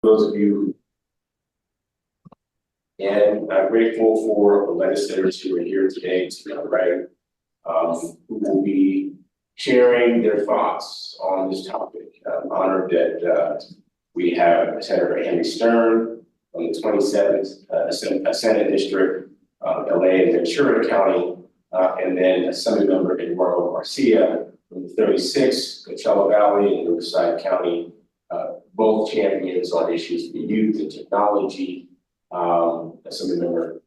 those of you. And I'm grateful for the legislators who are here today tonight, who will be sharing their thoughts on this topic. I'm honored that we have Senator Henry Stern from the 27th Senate District, LA and Ventura County, and then Assemblymember Eduardo Garcia from the 36th, Coachella Valley and Riverside County, both champions on issues for youth and technology. Assemblymember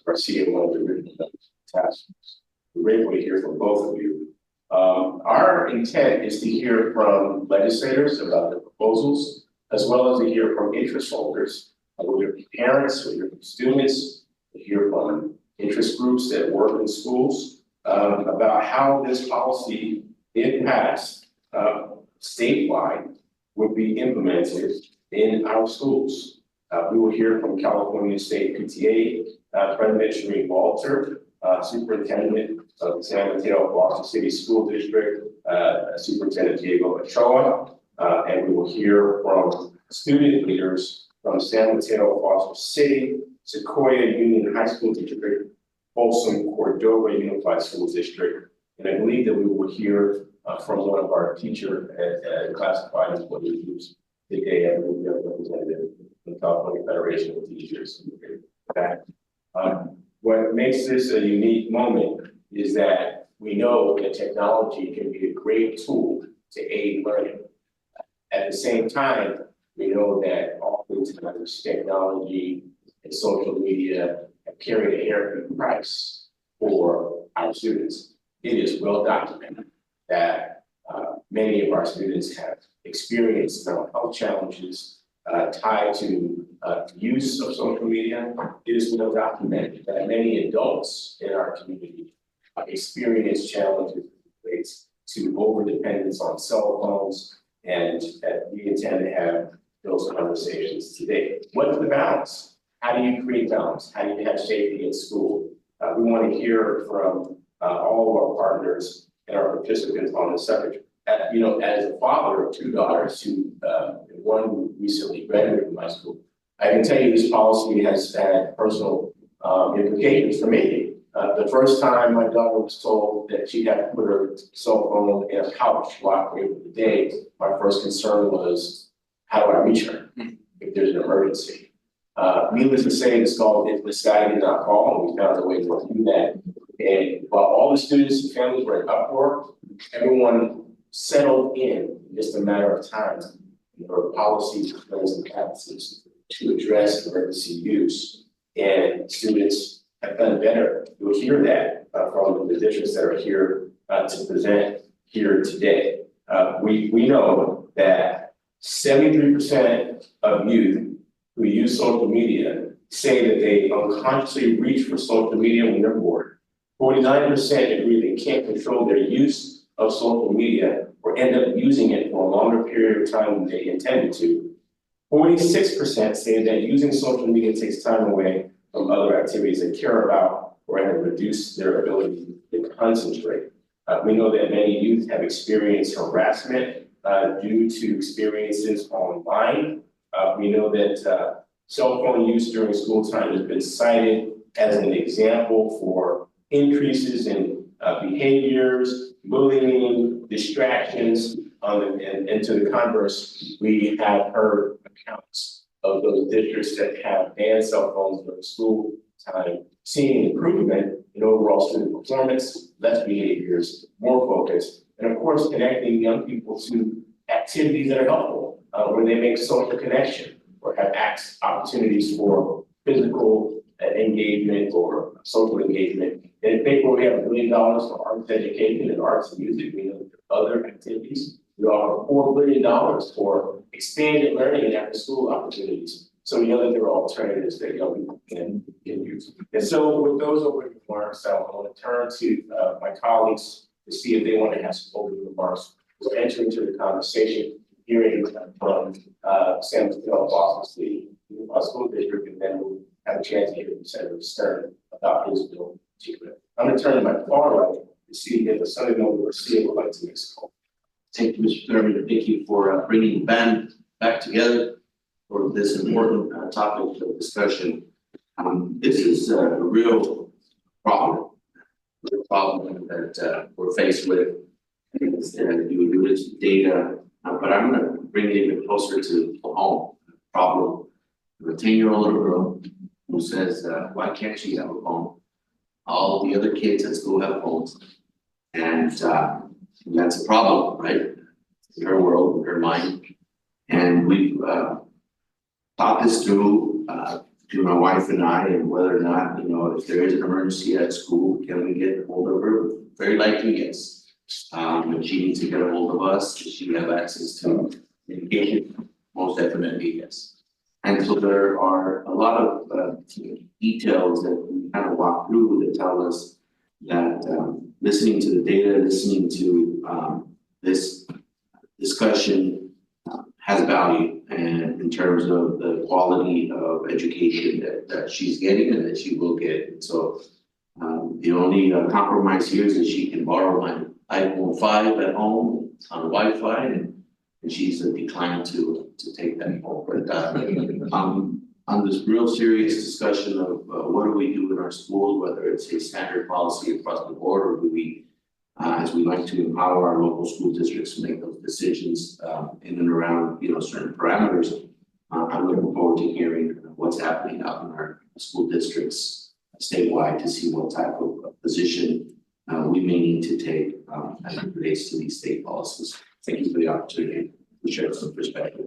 Garcia, one of the original task force. We're grateful to hear from both of you. Our intent is to hear from legislators about their proposals, as well as to hear from interest holders. We'll hear from parents, we'll hear from students, we'll hear from interest groups that work in schools about how this policy, if passed statewide, would be implemented in our schools. We will hear from California State PTA President Shereen Walter, Superintendent of the San Mateo Foster City School District, Superintendent Diego Ochoa, and we will hear from student leaders from San Mateo Foster City, Sequoia Union High School District, Folsom Cordova Unified School District, and I believe that we will hear from one of our teacher and classified employee groups today, and we have a representative from the California Federation of Teachers. What makes this a unique moment is that we know that technology can be a great tool to aid learning. At the same time, we know that oftentimes technology and social media have carried a haircut price for our students. It is well documented that many of our students have experienced mental health challenges tied to use of social media. It is well documented that many adults in our community experience challenges related to overdependence on cell phones, and we intend to have those conversations today. What's the balance? How do you create balance? How do you have safety in school? We want to hear from all of our partners and our participants on the subject. You know, as a father of two daughters, one who recently graduated from high school, I can tell you this policy has had personal implications for me. The first time my daughter was told that she'd have to put her cell phone in a pouch locked away for the day, my first concern was, how do I reach her if there's an emergency? Needless to say, the sky did not fall, and we found a way to do that. And while all the students and families were in uproar, everyone settled in just a matter of time. There were policies, plans, and practices to address emergency use, and students have done better. You'll hear that from the districts that are here to present here today. We know that 73% of youth who use social media say that they unconsciously reach for social media when they're bored. 49% agree they can't control their use of social media or end up using it for a longer period of time than they intended to. 46% say that using social media takes time away from other activities they care about or end up reduce their ability to concentrate. We know that many youth have experienced harassment due to experiences online. We know that cell phone use during school time has been cited as an example for increases in behaviors, bullying, distractions, and to the converse, we have heard accounts of those districts that have banned cell phones during school time, seeing improvement in overall student performance, less behaviors, more focus, and of course, connecting young people to activities that are helpful, where they make social connection or have opportunities for physical engagement or social engagement. And in fact, where we have $1 billion for arts education and arts and music, we know that other activities. We offer $4 billion for expanded learning and after school opportunities. So we know that there are alternatives that young people can use. And so with those opening remarks, I want to turn to my colleagues to see if they want to have some opening remarks. We'll enter into the conversation, hearing from San Mateo Foster City School District, and then we'll have a chance to hear from Senator Stern about his bill in particular. I'm going to turn to my far right to see if Assemblymember Garcia would like to make a call. Thank you, Mr. Thurman, and thank you for bringing the band back together. for this important topic of discussion. This is a real problem that we're faced with. You alluded to data, but I'm going to bring it even closer to home. Problem. A 10-year-old little girl who says, "Why can't she have a phone? All the other kids at school have phones," and that's a problem, right? In her world, in her mind, and we've thought this through to my wife and I, and whether or not, if there is an emergency at school, can we get a hold of her? Very likely, yes. If she needs to get a hold of us, does she have access to communication? Most definitely, yes. And so there are a lot of details that we kind of walk through that tell us that listening to the data, listening to this discussion has value, and in terms of the quality of education that she's getting and that she will get. And so the only compromise here is that she can borrow my iPhone 5 at home on Wi-Fi, and she's declined to take that home. But on this real serious discussion of what do we do in our schools, whether it's a standard policy across the board, or do we, as we like to empower our local school districts to make those decisions in and around certain parameters. I'm looking forward to hearing what's happening out in our school districts statewide to see what type of position we may need to take as it relates to these state policies. Thank you for the opportunity to share some perspective.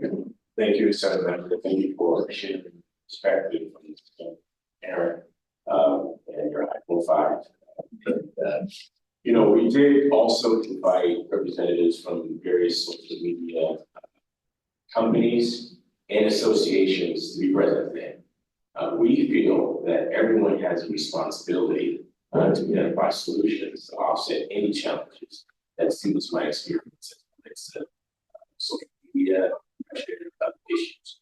Thank you, Senator. Thank you for sharing perspective from Aaron and your iPhone 5. We did also invite representatives from various social media companies and associations to be present there. We feel that everyone has a responsibility to identify solutions to offset any challenges that students might experience as social media pressure and other issues.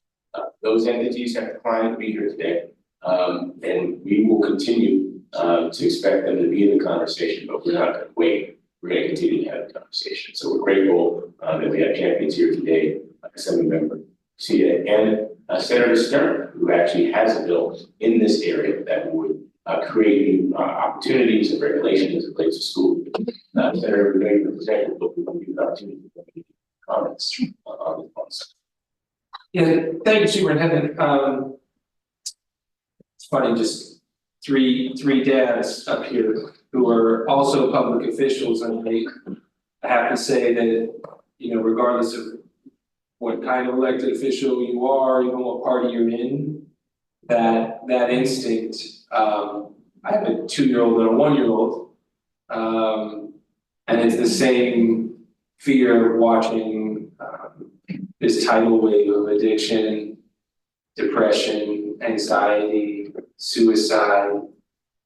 Those entities have declined to be here today, and we will continue to expect them to be in the conversation, but we're not going to wait. We're going to continue to have the conversation. So we're grateful that we have champions here today, like Assemblymember Sia and Senator Stern, who actually has a bill in this area that would create new opportunities and regulations as it relates to school. Senator, we're going to present, but we want to give the opportunity for comments on this policy. Yeah, thank you, Superintendent. It's funny, just three dads up here who are also public officials, and I have to say that, regardless of what kind of elected official you are, even what party you're in, that instinct. I have a 2-year-old and a 1-year-old, and it's the same fear of watching this tidal wave of addiction, depression, anxiety, suicide,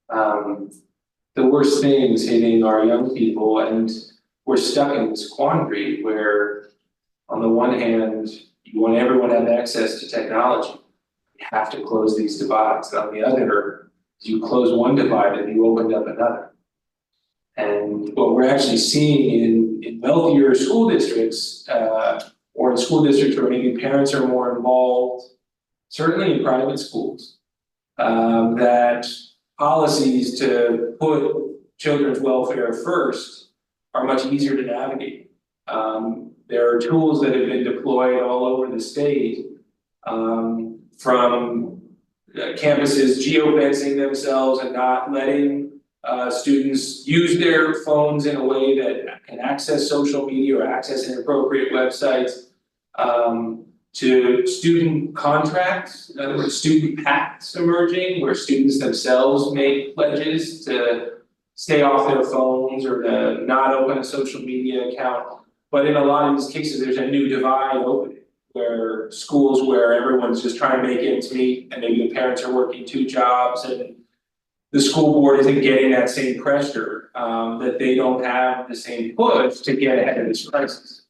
the worst things hitting our young people, and we're stuck in this quandary where, on the one hand, you want everyone to have access to technology. You have to close these divides. And on the other, you close one divide and you open up another. And what we're actually seeing in wealthier school districts, or in school districts where maybe parents are more involved, certainly in private schools, that policies to put children's welfare first are much easier to navigate. There are tools that have been deployed all over the state, from campuses geofencing themselves and not letting students use their phones in a way that can access social media or access inappropriate websites, to student contracts, in other words, student pacts emerging, where students themselves make pledges to stay off their phones or to not open a social media account. But in a lot of these cases, there's a new divide opening, where schools where everyone's just trying to make ends meet, and maybe the parents are working 2 jobs, and the school board isn't getting that same pressure, that they don't have the same push to get ahead of this crisis.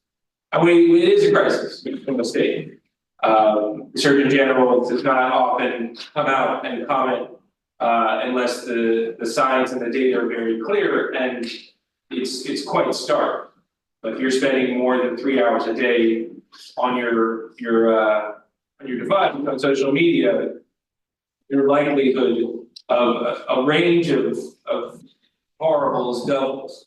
And it is a crisis in the state. The Surgeon General does not often come out and comment unless the science and the data are very clear, and it's quite stark. But if you're spending more than 3 hours a day on your on your device on social media, your likelihood of a range of horribles doubles.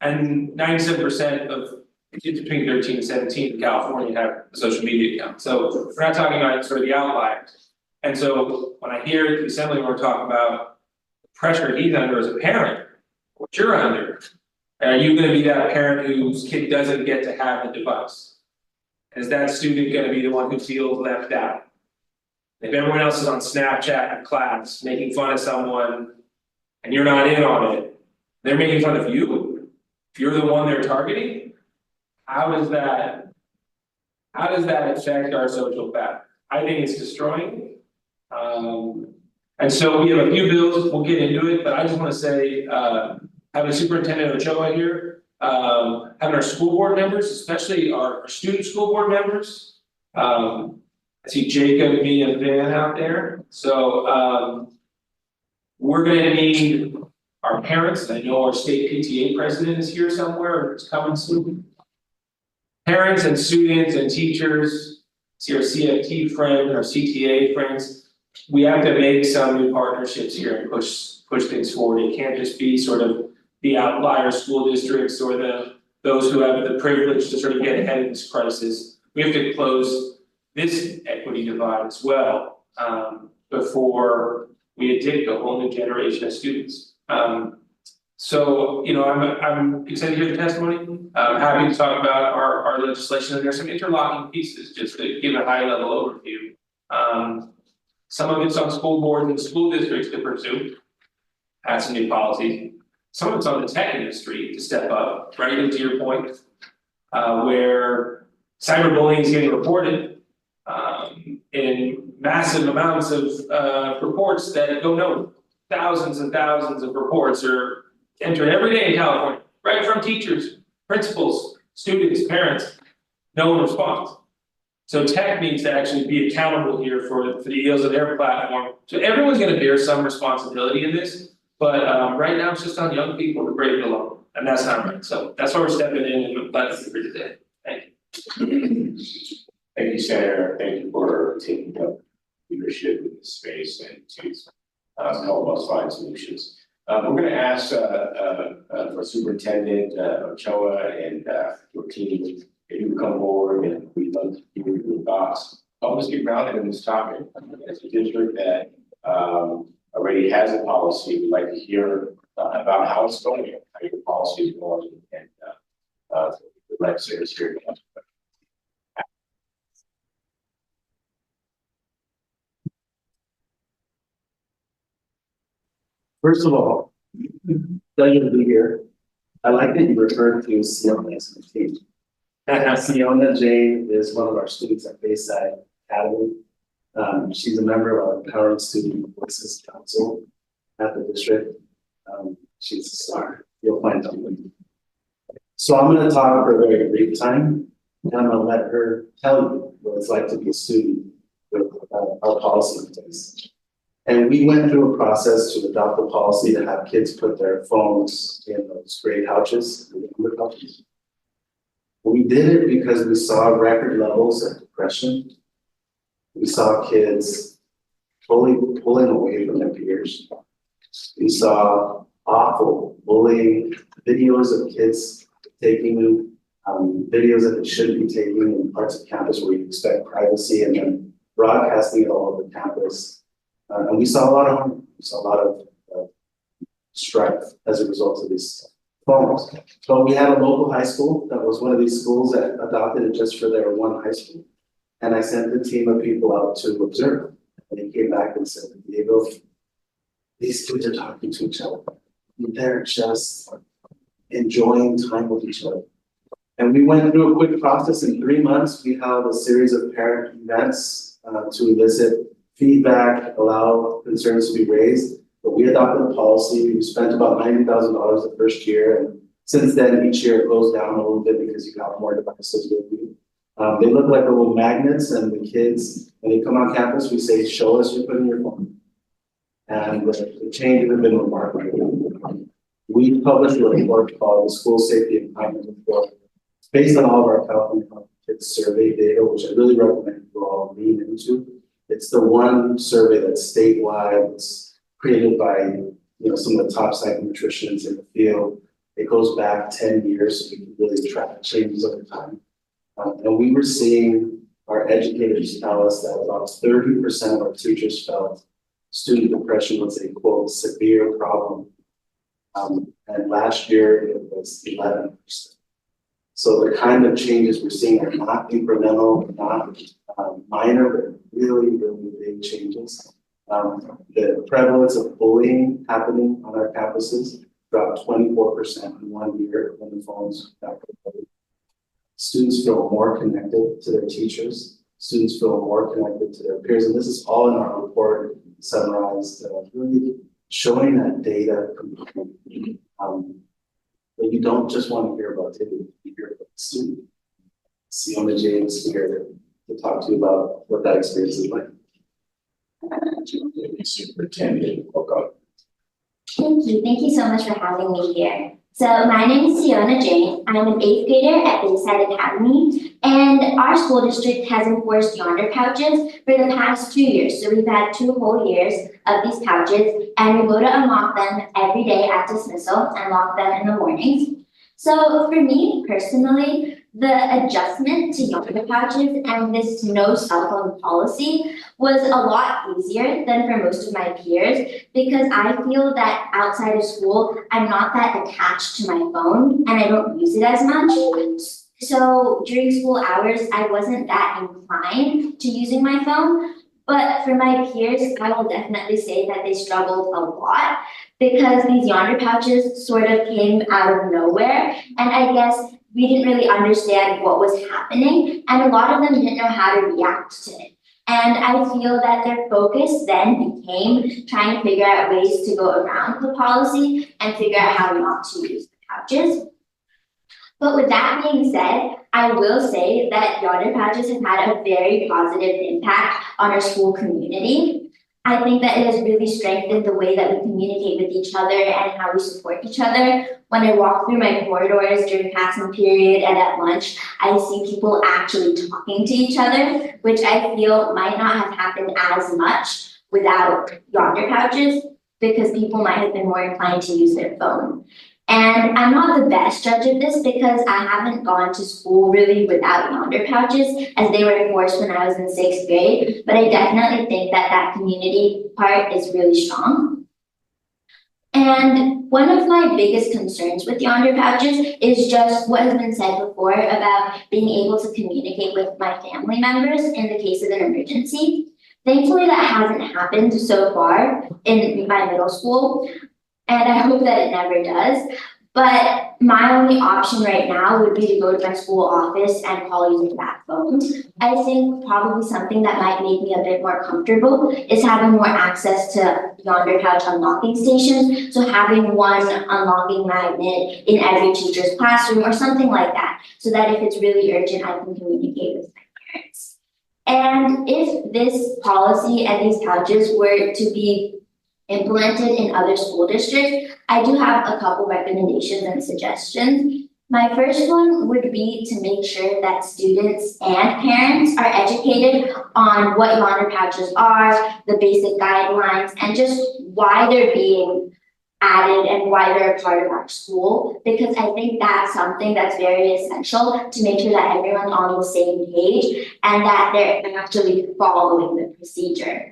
And 97% of kids between 13 and 17 in California have a social media account, so we're not talking about sort of the outliers. And so when I hear the Assemblyman talk about the pressure he's under as a parent, what you're under, are you gonna be that parent whose kid doesn't get to have the device? Is that student gonna be the one who feels left out? If everyone else is on Snapchat in class making fun of someone and you're not in on it, they're making fun of you. If you're the one they're targeting, how does that affect our social fabric? I think it's destroying. And so we have a few bills, we'll get into it, but I just wanna say, having Superintendent Ochoa here, having our school board members, especially our student school board members. I see Jacob, me and Van out there, so we're gonna need our parents, and I know our state PTA president is here somewhere, or it's coming soon. Parents and students and teachers, see our CFT friend, our CTA friends, we have to make some new partnerships here and push things forward. It can't just be sort of the outlier school districts or those who have the privilege to sort of get ahead of this crisis. We have to close this equity divide as well, before we addict a whole new generation of students. So, you know, I'm excited to hear the testimony. I'm happy to talk about our legislation, and there's some interlocking pieces, just to give a high level overview. Some of it's on school boards and school districts to pursue, pass some new policies. Some of it's on the tech industry to step up, right into your point, where cyberbullying is getting reported in massive amounts of reports that go nowhere. Thousands and thousands of reports are entered every day in California, right from teachers, principals, students, parents. No one responds. So tech needs to actually be accountable here for the ills of their platform. So everyone's gonna bear some responsibility in this, but right now it's just on young people to break the law, and that's not right. So that's why we're stepping in, and I'm glad to be here today. Thank you. Thank you, Senator, thank you for taking up leadership in this space and to help us find solutions. We're gonna ask for Superintendent Ochoa and your team, if you would come forward, and we'd love to hear your thoughts. Help us get grounded in this topic. As a district that already has a policy, we'd like to hear about how it's going, how your policy is going, and the legislators here. First of all, pleasure to be here. I like that you referred to Siona as a team. Siona Jane is one of our students at Bayside Academy. She's a member of our Empowering Student Voices Council at the district. She's a star. You'll find out. So I'm going to talk for a very brief time, and I'm going to let her tell you what it's like to be a student with our policy in place. And we went through a process to adopt a policy to have kids put their phones in those gray pouches. We did it because we saw record levels of depression. We saw kids pulling away from their peers. We saw awful bullying, videos of kids taking videos that they shouldn't be taking in parts of campus where you expect privacy, and then broadcasting it all over campus. And we saw a lot of harm. We saw a lot of strife as a result of these phones. But we had a local high school that was one of these schools that adopted it just for their one high school. And I sent a team of people out to observe. And they came back and said, Diego, these kids are talking to each other. They're just enjoying time with each other. And we went through a quick process. In 3 months. We held a series of parent events to elicit feedback, allow concerns to be raised. But we adopted a policy. We spent about $90,000 the first year. And since then, each year it goes down a little bit because you got more devices with you. They look like little magnets, and the kids, when they come on campus, we say, show us you're putting your phone. And the changes have been remarkable. We published a report called the School Safety and Climate Report. It's based on all of our California Kids survey data, which I really recommend you all lean into. It's the one survey that's statewide, it's created by, some of the top psychometricians in the field. It goes back 10 years, so you can really track changes over time. And we were seeing our educators tell us that about 30% of our teachers felt student depression was a quote severe problem. And last year it was 11%. So the kind of changes we're seeing are not incremental, not minor, but really, really big changes. The prevalence of bullying happening on our campuses dropped 24% in 1 year when the phones got provided. Students feel more connected to their teachers. Students feel more connected to their peers. And this is all in our report summarized, really showing that data completely. But you don't just want to hear about data, you hear about the student. Siona James here to talk to you about what that experience is like. Superintendent, welcome. Thank you so much for having me here. So my name is Siona Jane. I'm an 8th grader at Bayside Academy, and our school district has enforced yonder pouches for the past 2 years. So we've had 2 whole years of these pouches, and we go to unlock them every day at dismissal and lock them in the mornings. So for me personally, the adjustment to yonder pouches and this no cell phone policy was a lot easier than for most of my peers, because I feel that outside of school, I'm not that attached to my phone and I don't use it as much. So during school hours, I wasn't that inclined to using my phone. But for my peers, I will definitely say that they struggled a lot, because these yonder pouches sort of came out of nowhere. And I guess we didn't really understand what was happening, and a lot of them didn't know how to react to it. And I feel that their focus then became trying to figure out ways to go around the policy and figure out how not to use the pouches. But with that being said, I will say that yonder pouches have had a very positive impact on our school community. I think that it has really strengthened the way that we communicate with each other and how we support each other. When I walk through my corridors during passing period and at lunch, I see people actually talking to each other, which I feel might not have happened as much without yonder pouches, because people might have been more inclined to use their phone. And I'm not the best judge of this, because I haven't gone to school really without yonder pouches, as they were enforced when I was in 6th grade, but I definitely think that that community part is really strong. And one of my biggest concerns with yonder pouches is just what has been said before about being able to communicate with my family members in the case of an emergency. Thankfully, that hasn't happened so far in my middle school, and I hope that it never does. But my only option right now would be to go to my school office and call using that phone. I think probably something that might make me a bit more comfortable is having more access to yonder pouch unlocking stations. So having one unlocking magnet in every teacher's classroom or something like that, so that if it's really urgent, I can communicate with my parents. And if this policy and these pouches were to be implemented in other school districts, I do have a couple recommendations and suggestions. My first one would be to make sure that students and parents are educated on what yonder pouches are, the basic guidelines, and just why they're being added and why they're a part of our school, because I think that's something that's very essential to make sure that everyone's on the same page and that they're actually following the procedure.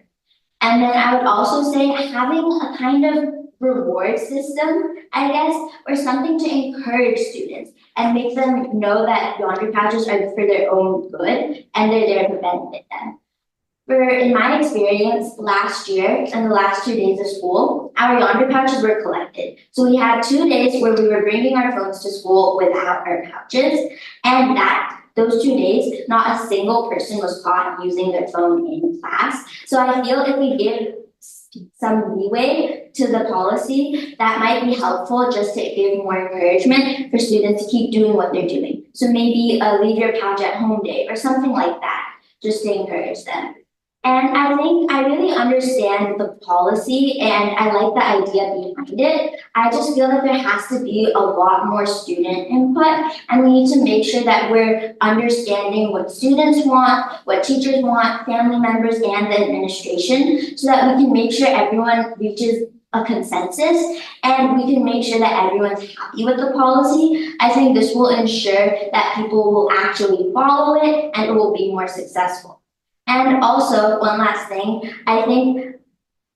And then I would also say having a kind of reward system, I guess, or something to encourage students and make them know that yonder pouches are for their own good and they're there to benefit them. In my experience, last year and the last 2 days of school, our yonder pouches were collected. So we had 2 days where we were bringing our phones to school without our pouches, and those 2 days, not a single person was caught using their phone in class. So I feel if we give some leeway to the policy, that might be helpful, just to give more encouragement for students to keep doing what they're doing. So maybe a leave your pouch at home day or something like that, just to encourage them. And I think I really understand the policy and I like the idea behind it. I just feel that there has to be a lot more student input and we need to make sure that we're understanding what students want, what teachers want, family members and the administration, so that we can make sure everyone reaches a consensus and we can make sure that everyone's happy with the policy. I think this will ensure that people will actually follow it and it will be more successful. And also, one last thing, I think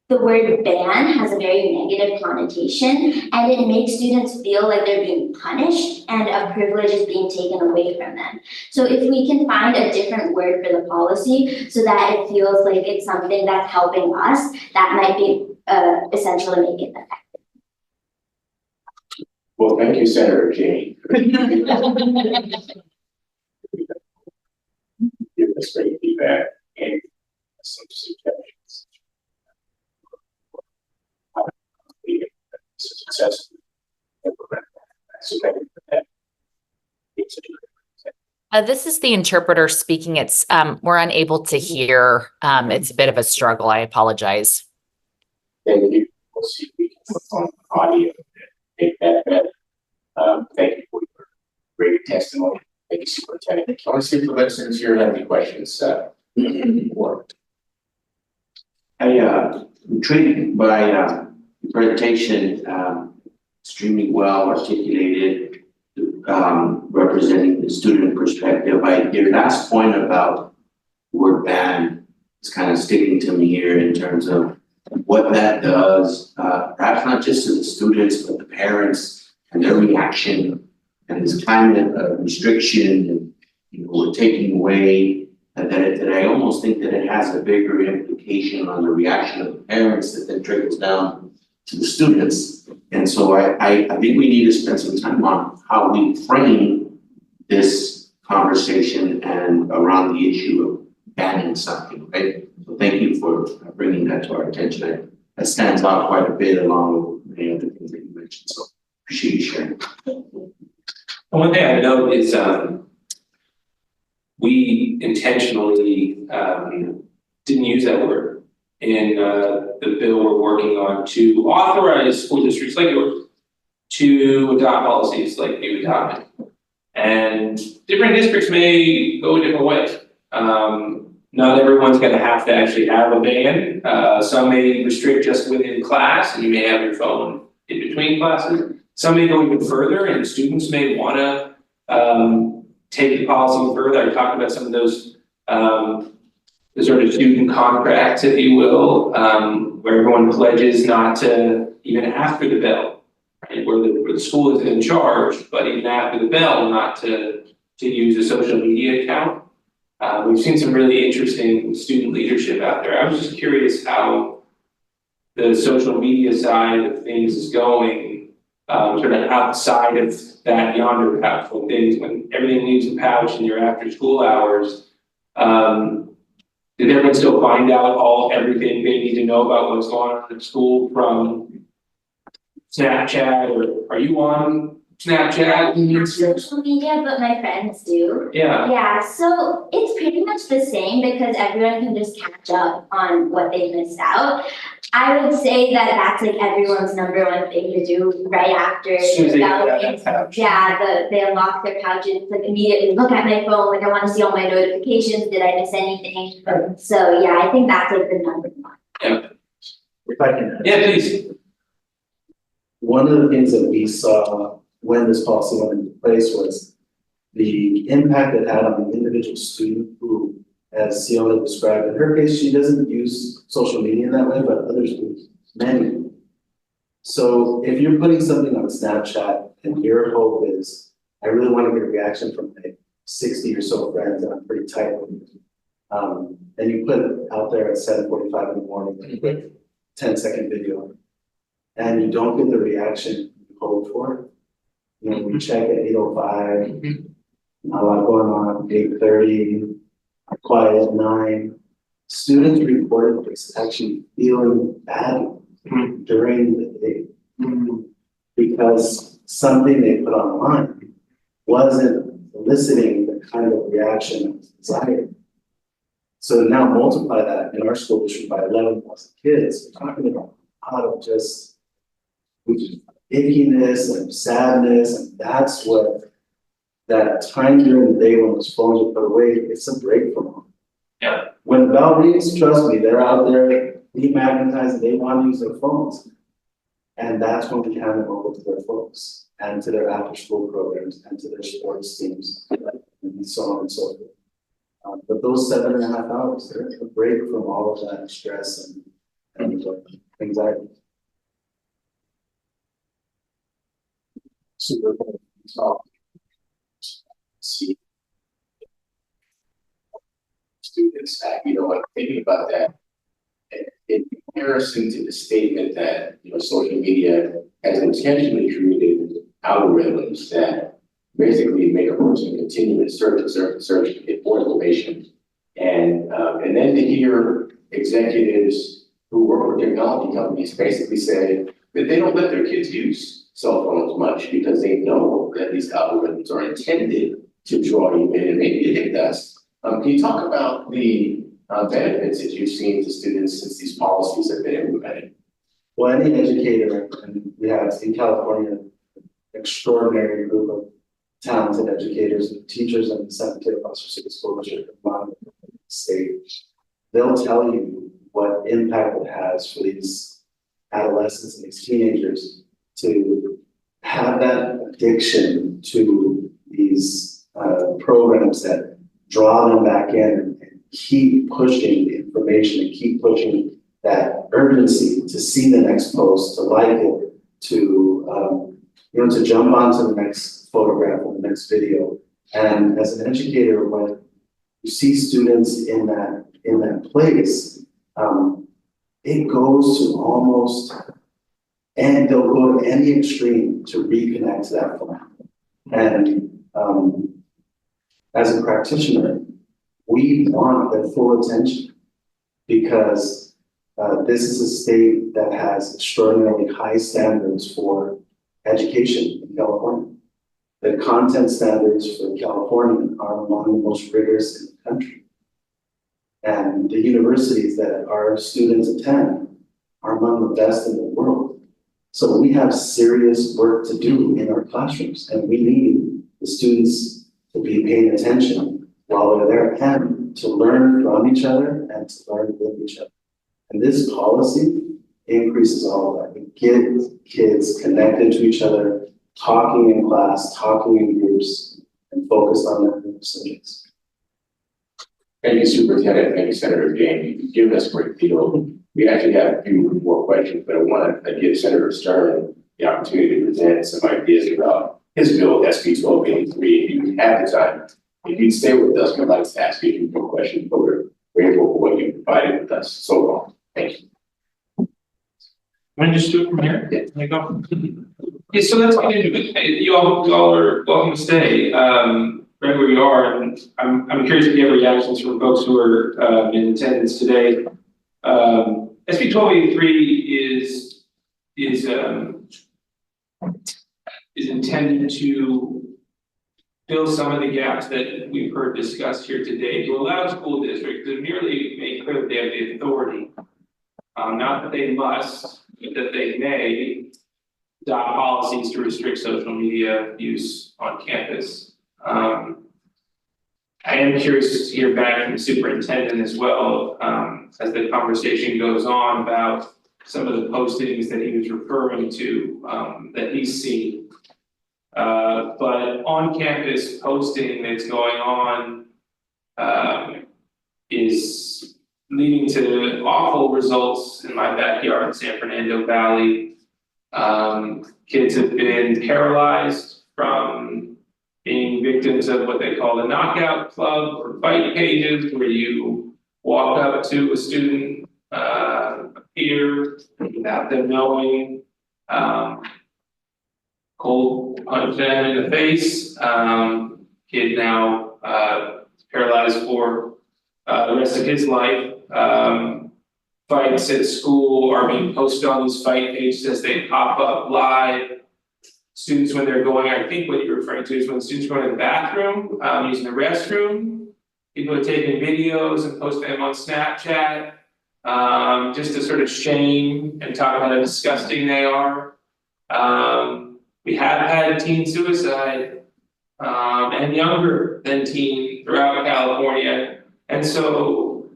the word ban has a very negative connotation and it makes students feel like they're being punished and a privilege is being taken away from them. So if we can find a different word for the policy so that it feels like it's something that's helping us, that might be essential to make it effective. Well, thank you, Senator Jane. Give us great feedback and some suggestions. Successful. So thank you for that. This is the interpreter speaking. It's we're unable to hear. It's a bit of a struggle. I apologize. Thank you. We'll see if we can put on audio and make that better. Thank you for your great testimony. Thank you, Superintendent. I want to see if the listeners here have any questions. I'm intrigued by the presentation, extremely well articulated, representing the student perspective. Your last point about the word ban is kind of sticking to me here in terms of what that does, perhaps not just to the students, but the parents and their reaction and this climate of restriction and, we're taking away, and that I almost think that it has a bigger implication on the reaction of the parents that then trickles down to the students. And so I think we need to spend some time on how we frame this conversation and around the issue of banning something, right? So thank you for bringing that to our attention. That stands out quite a bit along with many other things that you mentioned. So appreciate you sharing. One thing I know is, we intentionally, didn't use that word in, the bill we're working on to authorize school districts like yours to adopt policies like you adopted. And different districts may go a different way. Not everyone's gonna have to actually have a ban. Some may restrict just within class and you may have your phone in between classes. Some may go even further and students may wanna take the policy further. I talked about some of those the sort of student contracts, if you will, where everyone pledges not to even after the bell, right? Where the school is in charge, but even after the bell, not to use a social media account. We've seen some really interesting student leadership out there. I was just curious how the social media side of things is going, sort of outside of that yonder pouchful things, when everything leaves the pouch in your after school hours. Did everyone still find out everything they need to know about what's going on in school from Snapchat, or are you on Snapchat? Social media, but my friends do. Yeah. Yeah, so it's pretty much the same because everyone can just catch up on what they missed out. I would say that that's like everyone's number one thing to do right after. As soon as they get out of the that pouch. Yeah, they unlock their pouches, like immediately look at my phone, like I wanna see all my notifications, did I miss anything? So yeah, I think that's like the number one. If I can. Yeah, please. One of the things that we saw when this policy went into place was the impact it had on the individual student who, as Siona described, in her case, she doesn't use social media in that way, but others do, many. So if you're putting something on Snapchat and your hope is, I really want to get a reaction from my 60 or so friends and I'm pretty tight with them. And you put it out there at 7:45 in the morning, a quick 10-second video, and you don't get the reaction you hope for. We check at 8:05, not a lot going on, 8:30, quiet at 9. Students reported this actually feeling bad during the day because something they put online wasn't eliciting the kind of reaction that was desired. So now multiply that in our school district by 11,000 kids, we're talking about a lot of just ickiness and sadness, and that's what that time during the day when those phones are put away, it's a break from them. Yeah. When the bell rings, trust me, they're out there demagnetizing, they want to use their phones. And that's when we hand them over to their folks and to their after school programs and to their sports teams and so on and so forth. But those 7.5 hours, they're a break from all of that stress and anxiety. Super. So, see students that, like thinking about that in comparison to the statement that, social media has intentionally created algorithms that basically make a person continue to search to get more information. And then to hear executives who work for technology companies basically say that they don't let their kids use cell phones much because they know that these algorithms are intended to draw you in and maybe it does. Can you talk about the benefits that you've seen to students since these policies have been implemented? Well, any educator, and we have in California, an extraordinary group of talented educators and teachers in the San Mateo Foster City School District of the state, they'll tell you what impact it has for these adolescents and these teenagers to have that addiction to these programs that draw them back in and keep pushing the information and keep pushing that urgency to see the next post, to like it, to to jump onto the next photograph or the next video. And as an educator, when you see students in that place, it goes to almost, and they'll go to any extreme to reconnect to that phone. And as a practitioner, we want their full attention because this is a state that has extraordinarily high standards for education in California. The content standards for California are among the most rigorous in the country. And the universities that our students attend are among the best in the world. So we have serious work to do in our classrooms, and we need the students to be paying attention while they're there and to learn from each other and to learn with each other. And this policy increases all of that. We get kids connected to each other, talking in class, talking in groups, and focused on their subjects. Thank you, Superintendent. Thank you, Senator James. You've given us a great deal. We actually have a few more questions, but I want to give Senator Stern the opportunity to present some ideas about his bill, SB 1283. If you have the time, if you'd stay with us, we'd like to ask you a few more questions, but we're grateful for what you provided with us so long. Thank you. Want to just do it from here? Yeah. There you go. Yeah, so let's get into it. You all are welcome to stay right where you are, and I'm curious to get reactions from folks who are in attendance today. SB 1283 is intended to fill some of the gaps that we've heard discussed here today to allow school districts to merely make clear that they have the authority, not that they must, but that they may adopt policies to restrict social media use on campus. I am curious to hear back from the superintendent as well, as the conversation goes on about some of the postings that he was referring to, that he's seen. But on-campus posting that's going on is leading to awful results in my backyard in San Fernando Valley. Kids have been paralyzed from being victims of what they call a knockout club or fight pages, where you walk up to a student, a peer, without them knowing, cold punch them in the face. Kid now paralyzed for the rest of his life. Fights at school are being posted on these fight pages as they pop up live. Students, when they're going, I think what you're referring to is when students go to the bathroom, using the restroom, People are taking videos and posting them on Snapchat, just to sort of shame and talk about how disgusting they are. We have had teen suicide, and younger than teen throughout California. And so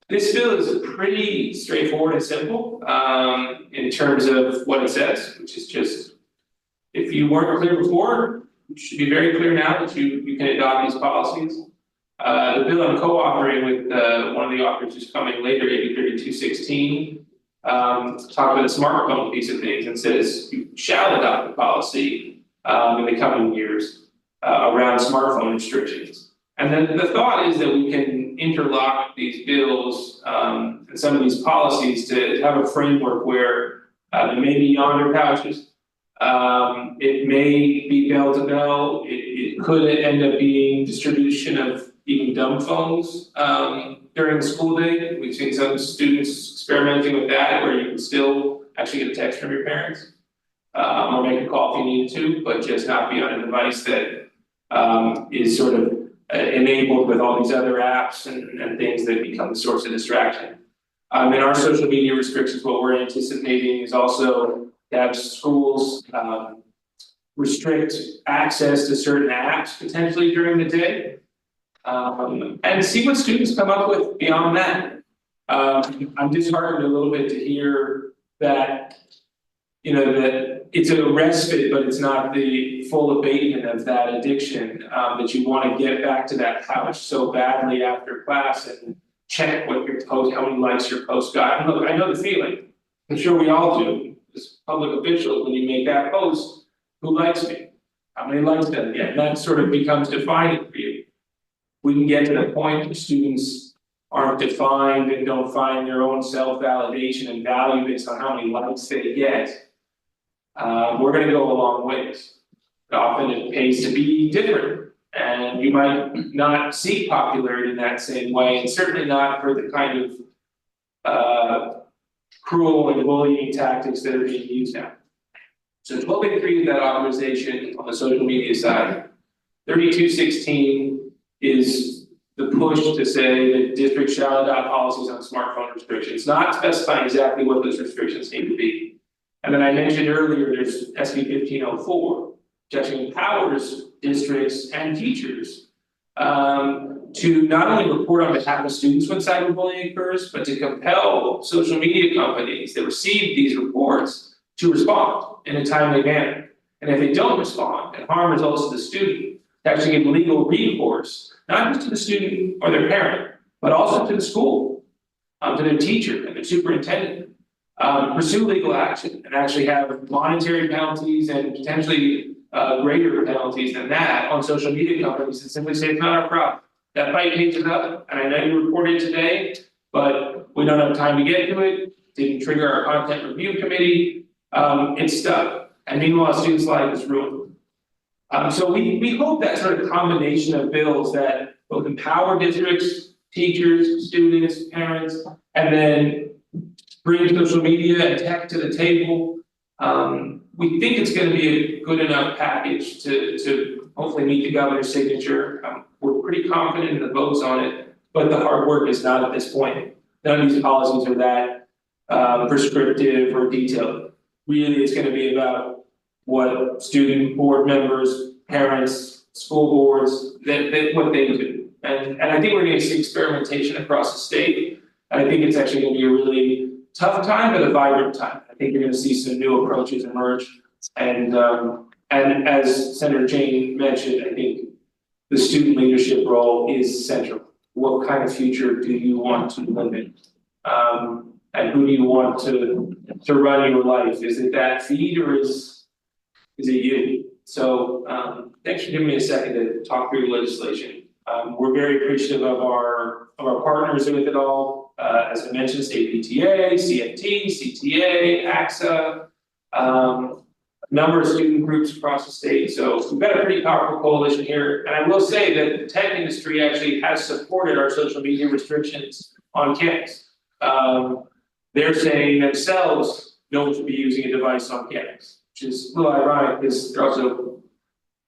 this bill is pretty straightforward and simple, in terms of what it says, which is just, if you weren't clear before, you should be very clear now that you can adopt these policies. The bill I'm co-authoring with, one of the authors who's coming later, AB 3216, talks about the smartphone piece of things and says you shall adopt the policy, in the coming years, around smartphone restrictions. And then the thought is that we can interlock these bills, and some of these policies to have a framework where, there may be yonder pouches. It may be bell to bell, it could end up being distribution of even dumb phones, during the school day. We've seen some students experimenting with that, where you can still actually get a text from your parents. Or make a call if you need to, but just not be on a device that, is sort of enabled with all these other apps and things that become a source of distraction. In our social media restrictions, what we're anticipating is also to have schools, restrict access to certain apps potentially during the day. And see what students come up with beyond that. I'm disheartened a little bit to hear that, that it's a respite, but it's not the full abatement of that addiction, that you wanna get back to that couch so badly after class and check what your post, how many likes your post got. And look, I know the feeling, I'm sure we all do, as public officials, when you make that post, who likes me? How many likes did I get? And that sort of becomes defining for you. We can get to the point where students aren't defined and don't find their own self-validation and value based on how many likes they get. We're gonna go a long ways. Often it pays to be different, and you might not seek popularity in that same way, and certainly not for the kind of cruel and bullying tactics that are being used now. So 1283 is that authorization on the social media side. 3216 is the push to say that districts shall adopt policies on smartphone restrictions, not specifying exactly what those restrictions need to be. And then I mentioned earlier, there's SB 1504, which actually empowers districts and teachers to not only report on behalf of students when cyberbullying occurs, but to compel social media companies that receive these reports to respond in a timely manner. And if they don't respond and harm results to the student, to actually give legal recourse, not just to the student or their parent, but also to the school, to their teacher and their superintendent. Pursue legal action and actually have monetary penalties and potentially greater penalties than that on social media companies and simply say it's not our problem. That fight pages up, and I know you reported today, but we don't have time to get to it, didn't trigger our content review committee, it's stuck, and meanwhile, a student's life is ruined. So we hope that sort of combination of bills that both empower districts, teachers, students, parents, and then bring social media and tech to the table. We think it's gonna be a good enough package to hopefully meet the governor's signature. We're pretty confident in the votes on it, but the hard work is not at this point. None of these policies are that prescriptive or detailed. Really, it's gonna be about what student board members, parents, school boards, what they do. And I think we're gonna see experimentation across the state. I think it's actually gonna be a really tough time, but a vibrant time. I think you're gonna see some new approaches emerge. And as Senator Jane mentioned, I think the student leadership role is central. What kind of future do you want to live in? And who do you want to run your life? Is it that feed or is it you? So thanks for giving me a second to talk through the legislation. We're very appreciative of our partners with it all. As I mentioned, state PTA, CFT, CTA, AXA, a number of student groups across the state. So we've got a pretty powerful coalition here. And I will say that the tech industry actually has supported our social media restrictions on campus. They're saying themselves no one should be using a device on campus, which is a little ironic because they're also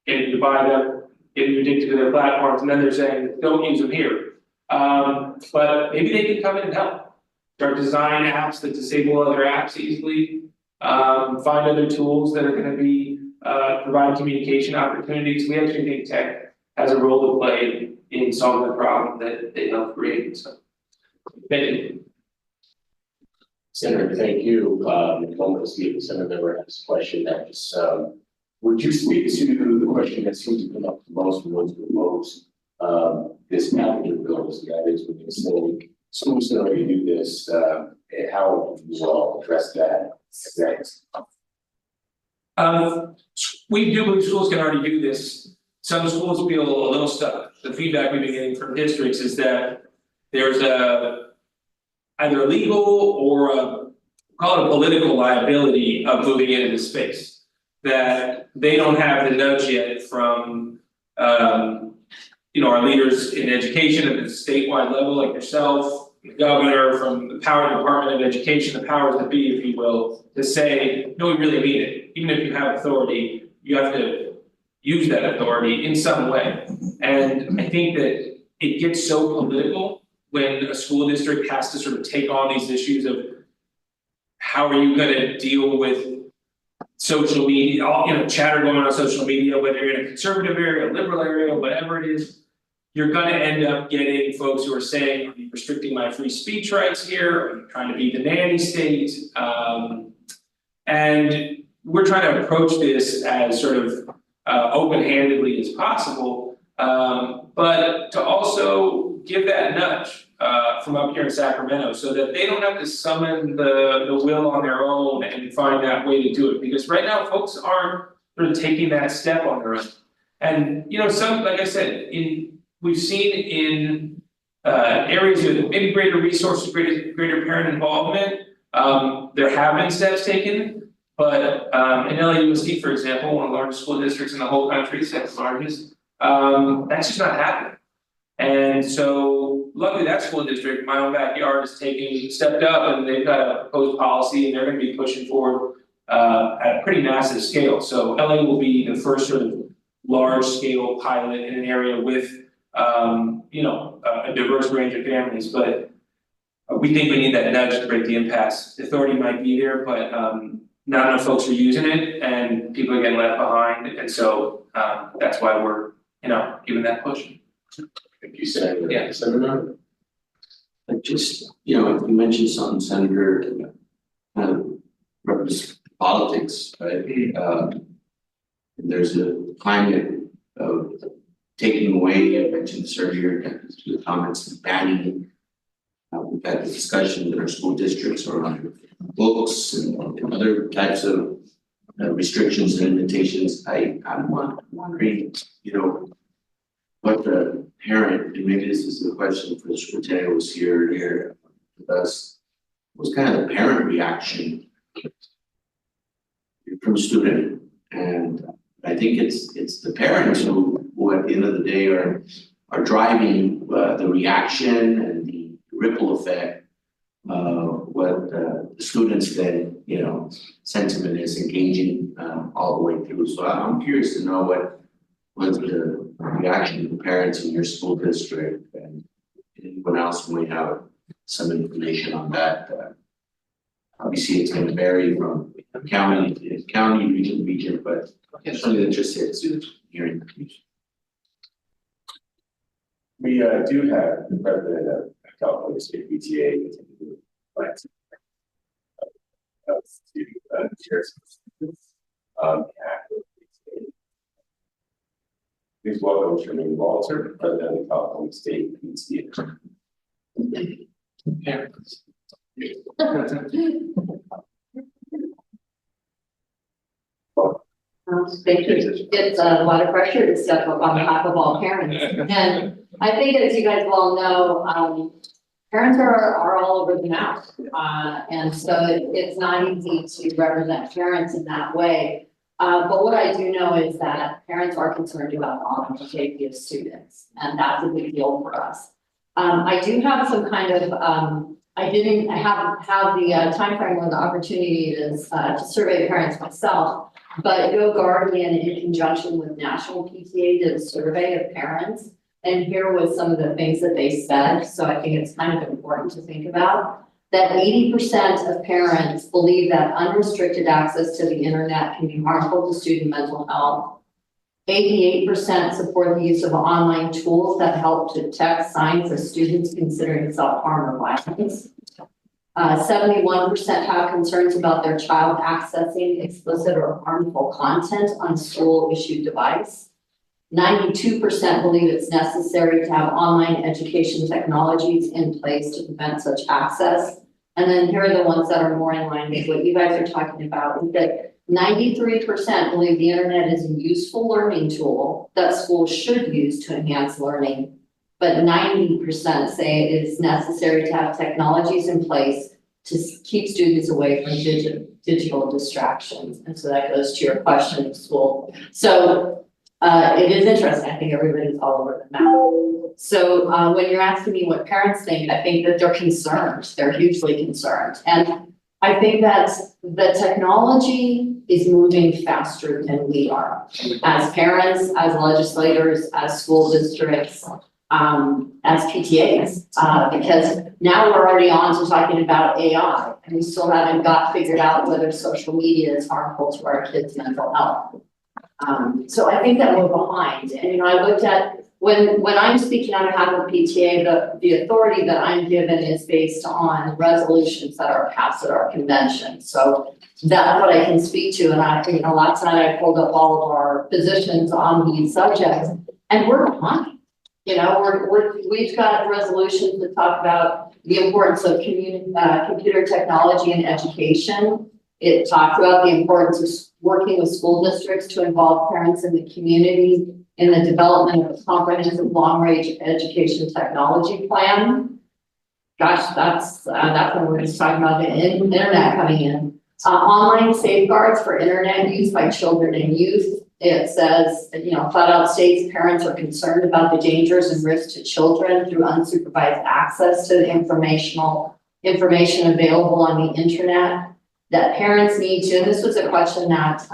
getting to buy them, getting addicted to their platforms, and then they're saying, don't use them here. But maybe they can come in and help. Start design apps that disable other apps easily. Find other tools that are gonna be, provide communication opportunities. We actually think tech has a role to play in solving the problem that they help create, so. Thank you. Senator, thank you. Almost gave the senator asked a question that was, would you speak to the question that seems to come up the most from those who oppose this package of bills, that is when they say schools can already do this, and how do you all address that? We do believe schools can already do this. Some schools feel a little stuck. The feedback we've been getting from districts is that there's either a legal or call it a political liability of moving into the space. That they don't have the nudge yet from our leaders in education at the statewide level, like yourself, the governor, from the power department of education, the powers that be, if you will, to say, no, we really mean it. Even if you have authority, you have to use that authority in some way. And I think that it gets so political when a school district has to sort of take on these issues of how are you gonna deal with social media, chatter going on social media, whether you're in a conservative area, a liberal area, whatever it is. You're gonna end up getting folks who are saying, are you restricting my free speech rights here? Are you trying to be the nanny state? And we're trying to approach this as sort of open-handedly as possible, but to also give that nudge from up here in Sacramento so that they don't have to summon the will on their own and find that way to do it. Because right now, folks aren't sort of taking that step on their own. And some, like I said, we've seen in areas with maybe greater resources, greater parent involvement, there have been steps taken. But in LAUSD, for example, one of the largest school districts in the whole country, second largest, that's just not happening. And so luckily that school district, my own backyard, has stepped up, and they've got a proposed policy, and they're gonna be pushing forward at a pretty massive scale. So LA will be the first sort of large scale pilot in an area with a diverse range of families, but we think we need that nudge to break the impasse. The authority might be there, but not enough folks are using it, and people are getting left behind, and so that's why we're giving that push. Thank you, Senator. Yeah. Senator? Just, you mentioned something, Senator, kind of represents politics, right? There's a climate of taking away, I mentioned this earlier, to the comments, banning. We've had the discussion in our school districts around books and other types of restrictions and limitations. I'm wondering, what the parent, and maybe this is a question for the superintendent who was here with us, was kind of the parent reaction from student. And I think it's the parents who at the end of the day are driving the reaction and the ripple effect. What the students then, sentiment is engaging all the way through. So I'm curious to know what was the reaction of the parents in your school district, and anyone else might have some information on that. Obviously, it's going to vary from county to county, region to region, but something that just hits hearing the commission. We do have the president of California State PTA please welcome Sherman Walter, president of California State PTA. Parents. Thank you. It's a lot of pressure to step up on behalf of all parents. And I think, as you guys well know, parents are all over the map. And so it's not easy to represent parents in that way. But what I do know is that parents are concerned about the long-term safety of students, and that's a big deal for us. I do have some kind of, I have the timeframe or the opportunity to survey parents myself, but Go Guardian, in conjunction with National PTA, did a survey of parents, and here was some of the things that they said, so I think it's kind of important to think about. That 80% of parents believe that unrestricted access to the internet can be harmful to student mental health. 88% support the use of online tools that help detect signs of students considering self-harm or violence. 71% have concerns about their child accessing explicit or harmful content on a school-issued device. 92% believe it's necessary to have online education technologies in place to prevent such access. And then here are the ones that are more in line with what you guys are talking about, is that 93% believe the internet is a useful learning tool that schools should use to enhance learning. But 90% say it is necessary to have technologies in place to keep students away from digital distractions. And so that goes to your question of school. So it is interesting. I think everybody's all over the map. So when you're asking me what parents think, I think that they're concerned. They're hugely concerned. And I think that the technology is moving faster than we are. As parents, as legislators, as school districts, as PTAs, because now we're already on to talking about AI, and we still haven't figured out whether social media is harmful to our kids' mental health. So I think that we're behind. And you know, I looked at when I'm speaking on behalf of PTA, the authority that I'm given is based on resolutions that are passed at our convention. So that's what I can speak to. And you know, last night I pulled up all of our positions on these subjects, and we're behind. You know, we've got resolutions that talk about the importance of computer technology in education. It talks about the importance of working with school districts to involve parents in the community in the development of a comprehensive long-range education technology plan. Gosh, that's when we're just talking about the internet coming in. Online safeguards for internet use by children and youth. It says, you know, flat out states parents are concerned about the dangers and risks to children through unsupervised access to the information available on the internet. That parents need to, and this was a question that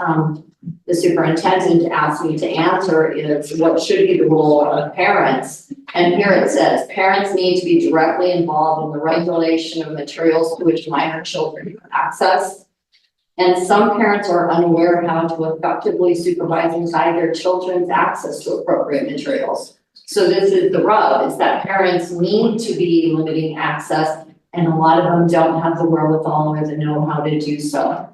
the superintendent asked me to answer, is what should be the role of parents? And here it says, parents need to be directly involved in the regulation of materials to which minor children have access. And some parents are unaware of how to effectively supervise and guide their children's access to appropriate materials. So this is the rub, is that parents need to be limiting access, and a lot of them don't have the wherewithal or the know-how to do so.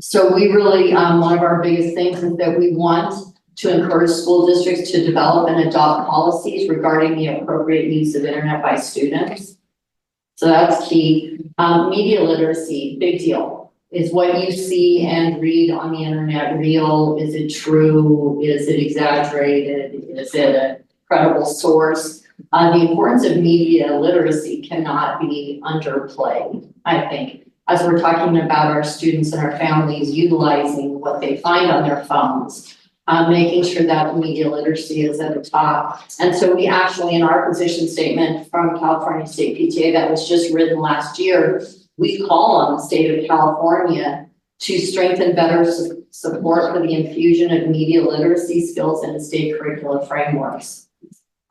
So we really, one of our biggest things is that we want to encourage school districts to develop and adopt policies regarding the appropriate use of internet by students. So that's key. Media literacy, big deal. Is what you see and read on the internet real? Is it true? Is it exaggerated? Is it a credible source? The importance of media literacy cannot be underplayed, I think, as we're talking about our students and our families utilizing what they find on their phones, making sure that media literacy is at the top. And so we actually, in our position statement from California State PTA that was just written last year, we call on the state of California to strengthen better support for the infusion of media literacy skills in state curricular frameworks.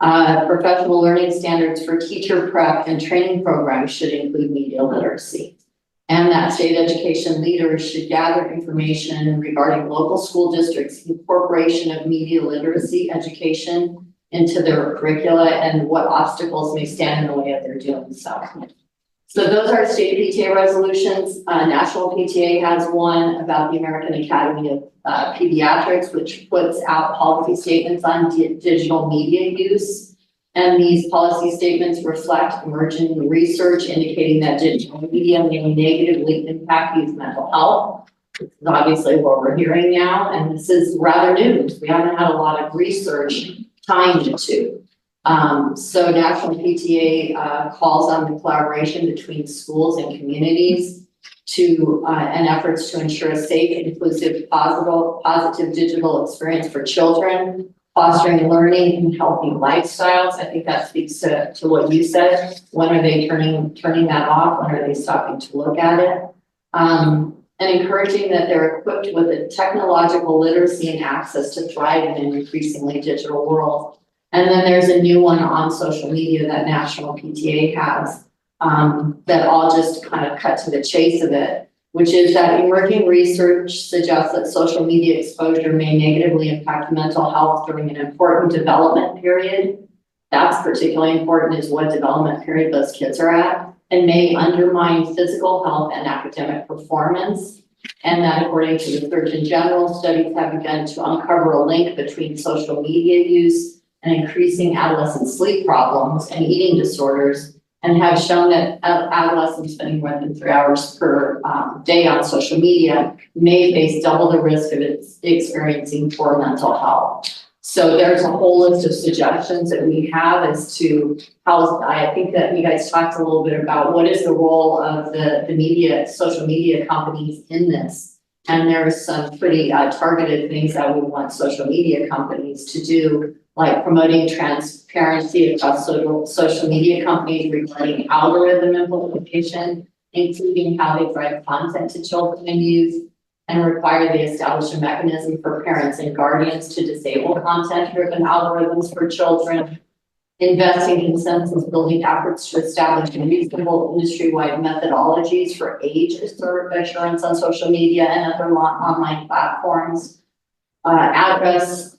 Professional learning standards for teacher prep and training programs should include media literacy. And that state education leaders should gather information regarding local school districts' incorporation of media literacy education into their curricula and what obstacles may stand in the way of their doing so. So those are state PTA resolutions. National PTA has one about the American Academy of Pediatrics, which puts out policy statements on digital media use. And these policy statements reflect emerging research indicating that digital media may negatively impact youth mental health. This is obviously what we're hearing now, and this is rather new. We haven't had a lot of research tying it to. So National PTA calls on the collaboration between schools and communities to and efforts to ensure a safe, inclusive, positive digital experience for children, fostering learning and healthy lifestyles. I think that speaks to what you said. When are they turning that off? When are they stopping to look at it? And encouraging that they're equipped with a technological literacy and access to thrive in an increasingly digital world. And then there's a new one on social media that National PTA has, that I'll just kind of cut to the chase of it, which is that emerging research suggests that social media exposure may negatively impact mental health during an important development period. That's particularly important, is what development period those kids are at, and may undermine physical health and academic performance. And that according to the Surgeon General, studies have begun to uncover a link between social media use and increasing adolescent sleep problems and eating disorders, and have shown that adolescents spending more than 3 hours per day on social media may face double the risk of experiencing poor mental health. So there's a whole list of suggestions that we have as to how, I think that you guys talked a little bit about what is the role of the media, social media companies in this. And there's some pretty targeted things that we want social media companies to do, like promoting transparency across social media companies regarding algorithm implementation, including how they drive content to children and youth, and require they establish a mechanism for parents and guardians to disable content-driven algorithms for children, invest in consensus building efforts to establish reasonable industry-wide methodologies for age assurance on social media and other online platforms, address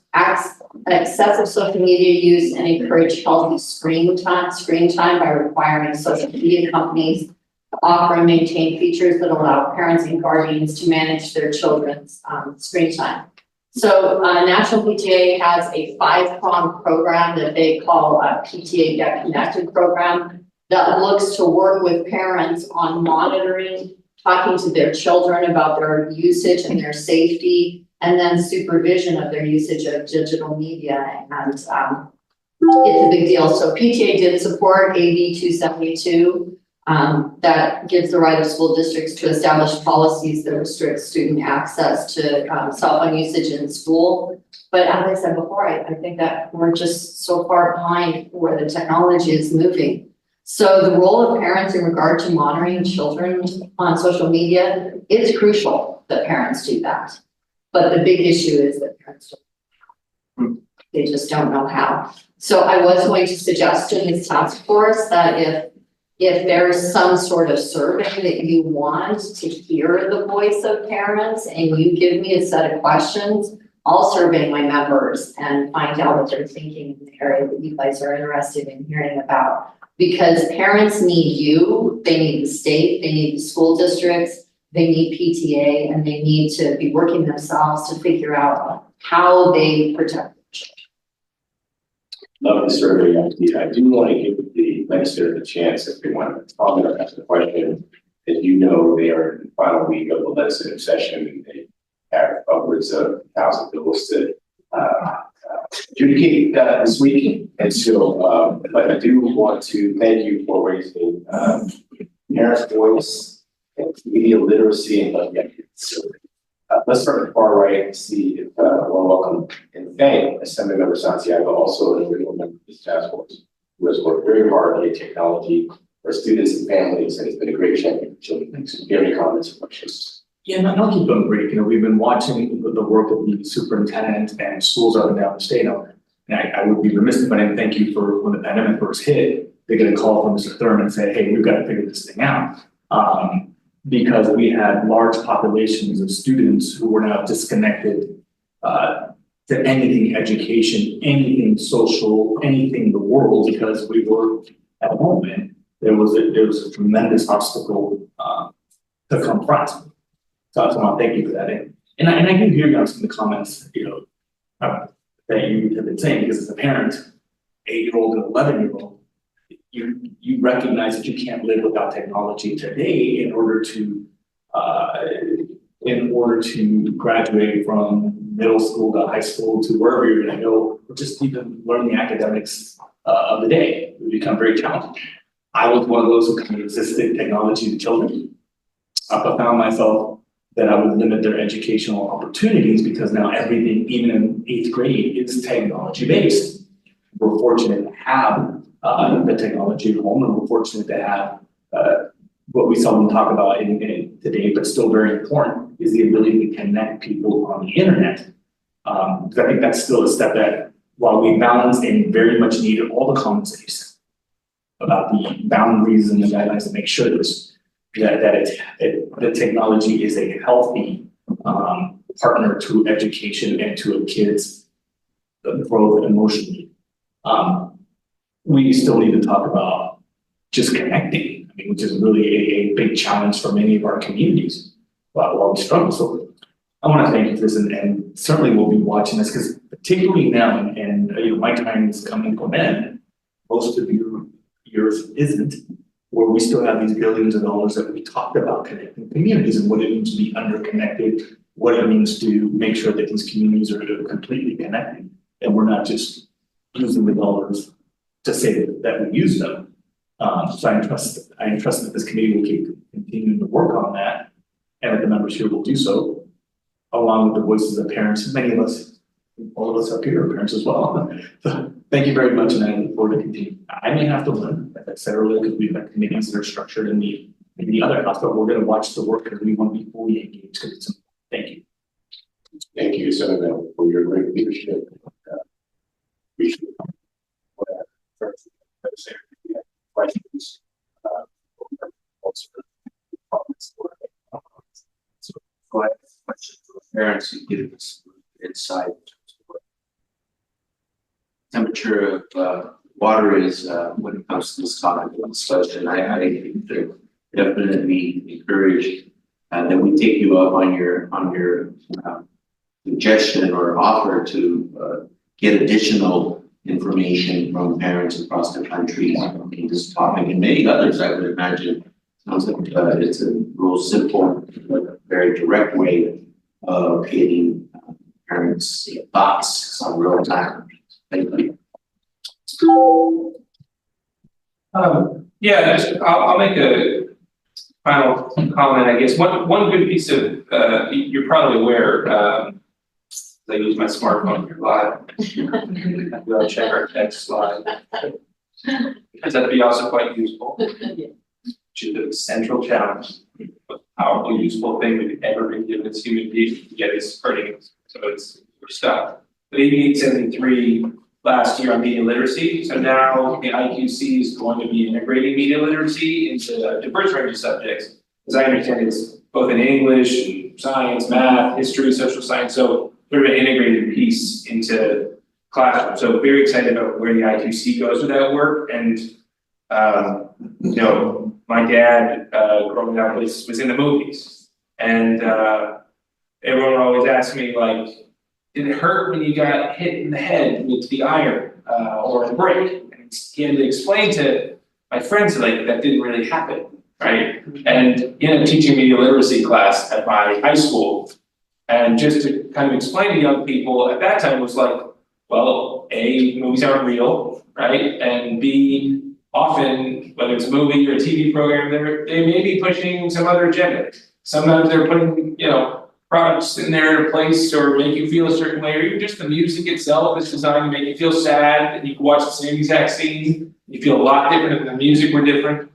excessive social media use and encourage healthy screen time by requiring social media companies to offer and maintain features that allow parents and guardians to manage their children's screen time. So National PTA has a 5-pronged program that they call a PTA Get Connected program that looks to work with parents on monitoring, talking to their children about their usage and their safety, and then supervision of their usage of digital media. And it's a big deal. So PTA did support AB 272. That gives the right of school districts to establish policies that restrict student access to cell phone usage in school. But as I said before, I think that we're just so far behind where the technology is moving. So the role of parents in regard to monitoring children on social media is crucial that parents do that. But the big issue is that parents don't. They just don't know how. So I was going to suggest to this task force that if there's some sort of survey that you want to hear the voice of parents and you give me a set of questions, I'll survey my members and find out what they're thinking in the area that you guys are interested in hearing about. Because parents need you, they need the state, they need the school districts, they need PTA, and they need to be working themselves to figure out how they protect their children. Love the survey idea. I do want to give the legislature a chance if they want to comment or ask a question. As you know, they are in the final week of the legislative session and they have upwards of 1,000 bills to adjudicate this week. And so, but I do want to thank you for raising parents' voice and media literacy and looking survey. Let's start at the far right and see if we'll welcome and thank Assemblymember Santiago, also an individual member of this task force, who has worked very hard to get technology for students and families, and it's been a great champion for children. Thanks. Do you have any comments or questions? Yeah, I'll keep them brief. We've been watching the work of the superintendent and schools up and down the state. And I would be remiss if I didn't thank you for when the pandemic first hit, they get a call from Mr. Thurman and say, hey, we've got to figure this thing out. Because we had large populations of students who were now disconnected to anything education, anything social, anything in the world, because we were at home and there was a tremendous obstacle to confront. So I just want to thank you for that. And I can hear you on some of the comments, that you have been saying, because as a parent, 8-year-old and 11-year-old, you recognize that you can't live without technology today in order to graduate from middle school to high school to wherever you're going to go, or just even learn the academics of the day. It would become very challenging. I was one of those who kind of resisted technology to children. I found myself that I would limit their educational opportunities because now everything, even in 8th grade, is technology based. We're fortunate to have the technology at home, and we're fortunate to have what we seldom talk about in today, but still very important, is the ability to connect people on the internet. Because I think that's still a step that while we balance and very much needed all the comments that you said about the boundaries and the guidelines to make sure that the technology is a healthy partner to education and to a kid's growth emotionally. We still need to talk about just connecting, which is really a big challenge for many of our communities while we struggle. So I want to thank you for this, and certainly we'll be watching this, because particularly now, and my time is coming to an end, most of yours isn't, where we still have these billions of dollars that we talked about connecting communities and what it means to be underconnected, what it means to make sure that these communities are completely connected, and we're not just using the dollars to say that we use them. So I trust that this committee will keep continuing to work on that, and that the members here will do so, along with the voices of parents. Many of us, all of us up here are parents as well. So thank you very much, and I look forward to continuing. I may have to learn, as I said earlier, because we've got committees that are structured in the other house, but we're going to watch the work because we want to be fully engaged because it's important. Thank you. Thank you, Senator, for your great leadership. We should first questions. Also, comments. So go ahead, questions for parents who give us insight. Temperature of water is when it comes to this topic of discussion. I definitely encourage that we take you up on your suggestion or offer to get additional information from parents across the country in this topic and many others. I would imagine sounds like it's a real simple, very direct way of getting parents' thoughts on real time. Thank you. Yeah, I'll make a final comment, I guess. One good piece of, you're probably aware, I use my smartphone here live. We'll check our text live. Because that'd be also quite useful. Which is the central challenge. The most powerful, useful thing we've ever been given as human beings, yet it's hurting us. So we're stuck. But 8873 last year on media literacy. So now the IQC is going to be integrating media literacy into a diverse range of subjects. As I understand, it's both in English, science, math, history, social science. So sort of an integrated piece into classroom. So very excited about where the IQC goes with that work. And my dad growing up was in the movies, and everyone would always ask me, like, did it hurt when you got hit in the head with the iron or the brake? And he had to explain to my friends, like, that didn't really happen, right? And in a teaching media literacy class at my high school, and just to kind of explain to young people at that time was like, well, A, movies aren't real, right? And B, often, whether it's a movie or a TV program, they may be pushing some other agenda. Sometimes they're putting, products in there to place or make you feel a certain way, or even just the music itself is designed to make you feel sad, and you can watch the same exact scene, you feel a lot different if the music were different.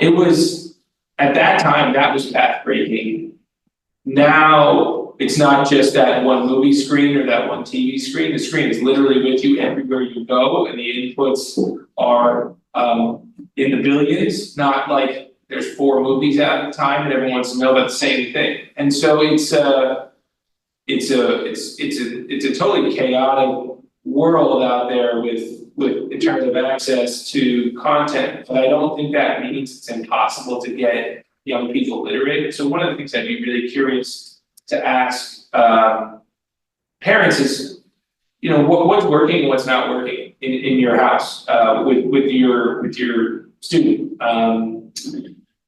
It was, at that time, that was path-breaking. Now, it's not just that one movie screen or that one TV screen. The screen is literally with you everywhere you go, and the inputs are in the billions, not like there's 4 movies out at a time and everyone wants to know about the same thing. And so it's a totally chaotic world out there with in terms of access to content. But I don't think that means it's impossible to get young people literate. So one of the things I'd be really curious to ask parents is, what's working and what's not working in your house with your student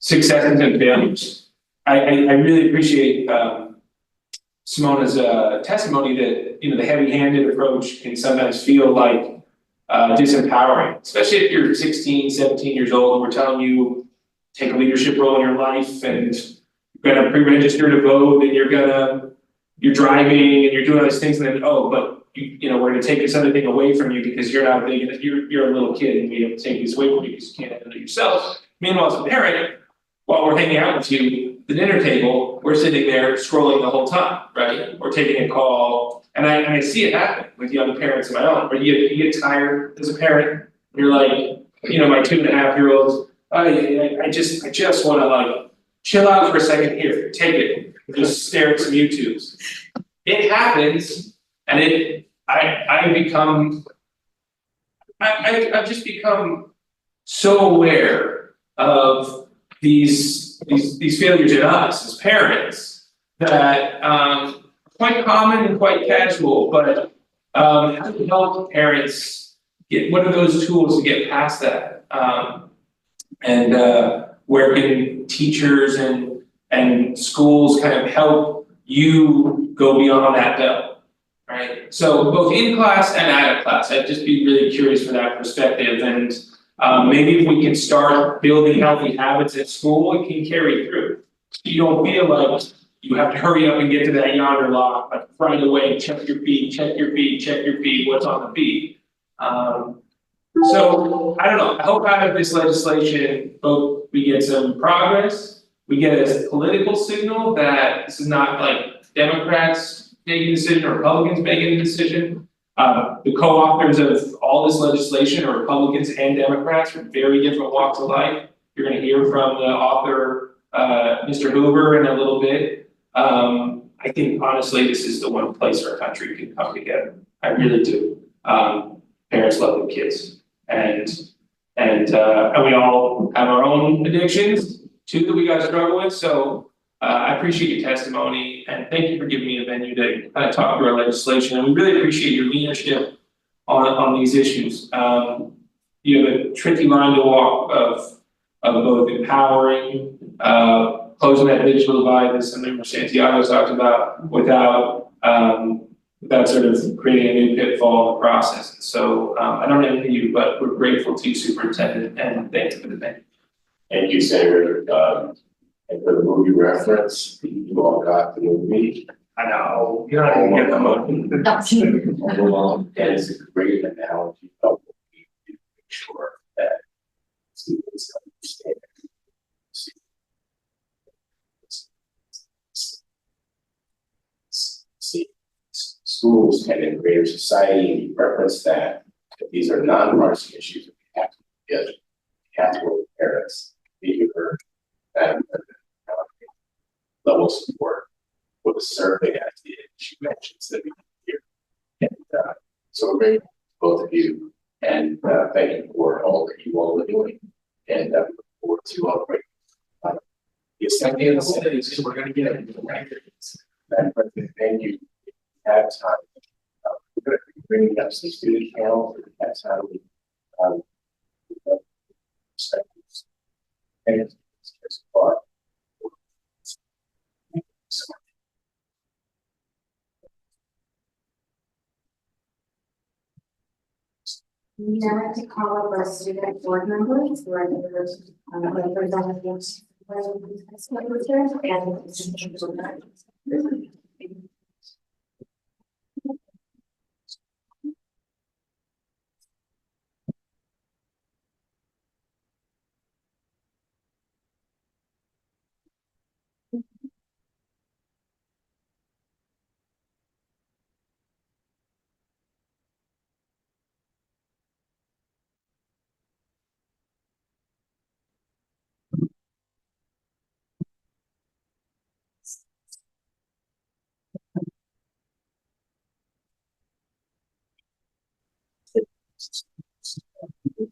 successes and failures. I really appreciate Simona's testimony that the heavy-handed approach can sometimes feel like disempowering, especially if you're 16, 17 years old and we're telling you take a leadership role in your life and you're gonna pre-register to vote and you're driving and you're doing all these things, and then but we're gonna take this other thing away from you because you're not big, you're a little kid and we have to take this away from you because you can't handle it yourself. Meanwhile, as a parent, while we're hanging out with you, the dinner table, we're sitting there scrolling the whole time, right? Or taking a call, and I see it happen with young parents of my own, where you get tired as a parent, you're like, you know, my 2.5-year-old, I just wanna like chill out for a second here, take it, just stare at some YouTubes. It happens, and I've just become so aware of these failures in us as parents that quite common and quite casual, but how to help parents get, what are those tools to get past that? And where can teachers and schools kind of help you go beyond that bell, right? So both in class and out of class, I'd just be really curious for that perspective, and maybe if we can start building healthy habits at school, it can carry through. You don't feel like you have to hurry up and get to that yonder lock, like right away, check your feed, what's on the feed. So I don't know, I hope out of this legislation, both we get some progress, we get a political signal that this is not like Democrats making a decision or Republicans making a decision. The co-authors of all this legislation are Republicans and Democrats from very different walks of life. You're gonna hear from the author, Mr. Hoover, in a little bit. I think honestly, this is the one place our country can come together. I really do. Parents love their kids, and we all have our own addictions too that we gotta struggle with. So I appreciate your testimony, and thank you for giving me a venue to kind of talk through our legislation, and we really appreciate your leadership on these issues. You have a tricky line to walk of both empowering, closing that digital divide that Senator Santiago talked about, without sort of creating a new pitfall in the process. And so I don't envy you, but we're grateful to you, Superintendent, and thank you for the venue. Thank you, Senator. And for the movie reference, you all got the movie. I know, you're not gonna get the motion. That is a great analogy of what we do to make sure that students understand. See, schools and in greater society, and you reference that these are non-partisan issues that we have to get, we have to work with parents, be heard, and level of support with a survey as the issue mentions that we hear. And so we're grateful to both of you, and thank you for all that you all are doing. And look forward to all great. The assembly of the city, so we're going to get it. Madam President, thank you. Have time. We're going to be bringing up some student panels at that time. And it's far. We now have to call up our student board members who are the representatives. We're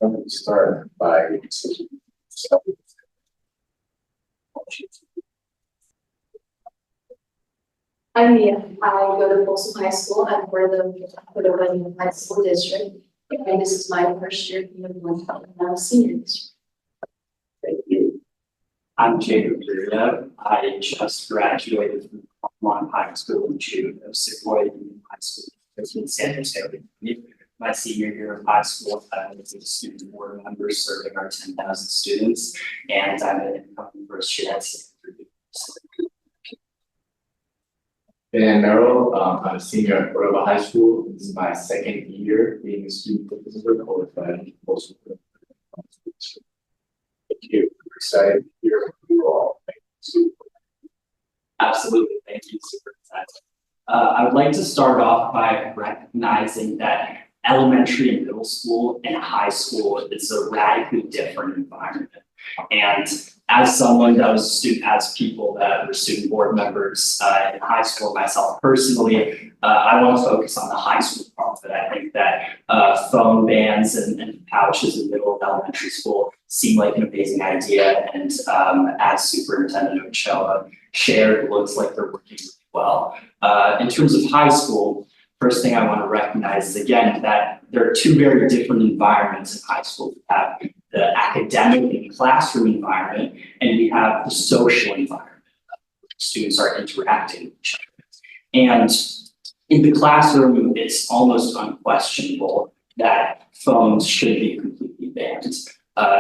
going to start by I'm Mia. I go to Folsom High School. I'm for the Running High School District. And this is my first year being I'm a senior this year. Thank you. I'm Jacob Rita. I just graduated from Palmont High School in June of Sequoia Union High School in San Jose. My senior year of high school, I was a student board member serving our 10,000 students, and I'm an incoming first year at Stanford. Dan Merrill, I'm a senior at Cordova High School. This is my second year being a student representative qualified in Folsom. Thank you. We're excited to hear from you all. Thank you. Absolutely, thank you, Superintendent. I would like to start off by recognizing that elementary and middle school and high school is a radically different environment. And as someone that was a student, as people that were student board members in high school, myself personally, I want to focus on the high school part of it. I think that phone bans and pouches in the middle of elementary school seem like an amazing idea. And as Superintendent Ochoa shared, it looks like they're working really well. In terms of high school, first thing I want to recognize is again that there are two very different environments in high school. We have the academic and classroom environment, and we have the social environment where students are interacting with each other. And in the classroom, it's almost unquestionable that phones should be completely banned.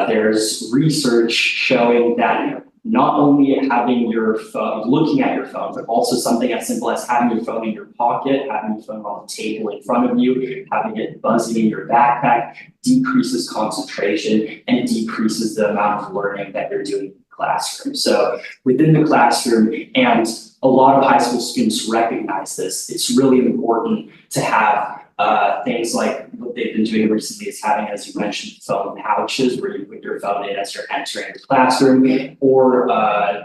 There's research showing that not only having your phone, looking at your phone, but also something as simple as having your phone in your pocket, having your phone on the table in front of you, having it buzzing in your backpack, decreases concentration and decreases the amount of learning that you're doing in the classroom. So within the classroom, and a lot of high school students recognize this, it's really important to have things like what they've been doing recently is having, as you mentioned, phone pouches where you put your phone in as you're entering the classroom, or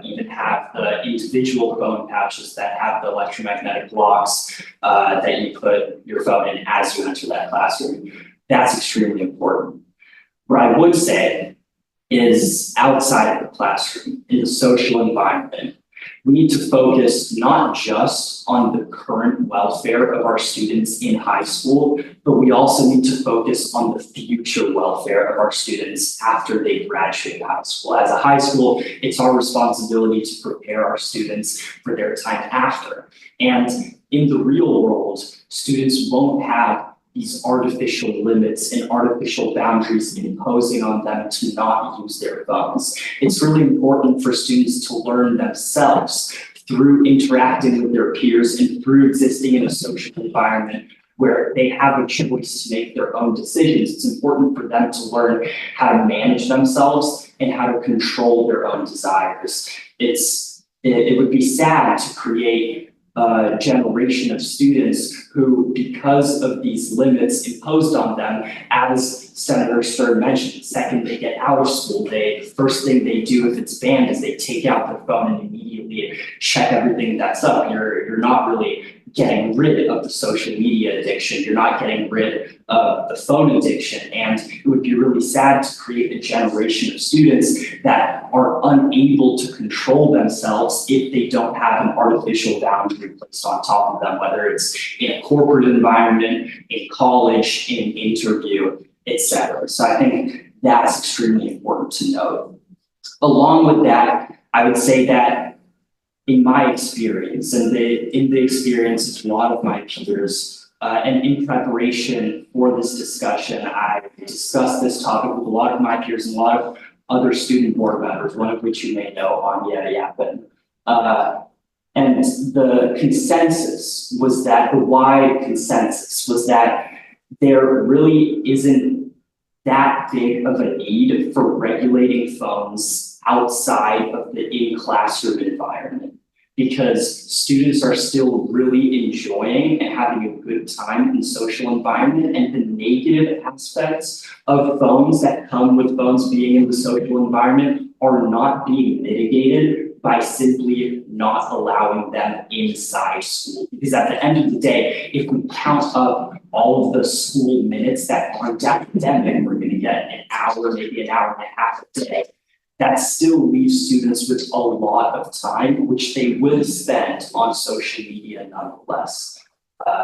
even have the individual phone pouches that have the electromagnetic blocks that you put your phone in as you enter that classroom. That's extremely important. What I would say is outside of the classroom, in the social environment, we need to focus not just on the current welfare of our students in high school, but we also need to focus on the future welfare of our students after they graduate high school. As a high school, it's our responsibility to prepare our students for their time after. And in the real world, students won't have these artificial limits and artificial boundaries imposing on them to not use their phones. It's really important for students to learn themselves through interacting with their peers and through existing in a social environment where they have a choice to make their own decisions. It's important for them to learn how to manage themselves and how to control their own desires. It would be sad to create a generation of students who, because of these limits imposed on them, as Senator Stern mentioned, the second they get out of school, the first thing they do if it's banned is they take out their phone and immediately check everything that's up. You're not really getting rid of the social media addiction. You're not getting rid of the phone addiction. And it would be really sad to create a generation of students that are unable to control themselves if they don't have an artificial boundary placed on top of them, whether it's in a corporate environment, in college, in interview, etc. So I think that's extremely important to note. Along with that, I would say that in my experience, and in the experience of a lot of my peers, and in preparation for this discussion, I discussed this topic with a lot of my peers and a lot of other student board members, one of which you may know, Anya Yapin. And the consensus was that, the wide consensus was that there really isn't that big of a need for regulating phones outside of the in-classroom environment, because students are still really enjoying and having a good time in the social environment, and the negative aspects of phones that come with phones being in the social environment are not being mitigated by simply not allowing them inside school. Because at the end of the day, if we count up all of the school minutes that aren't academic, we're gonna get an hour, maybe an hour and a half a day. That still leaves students with a lot of time, which they will spend on social media nonetheless.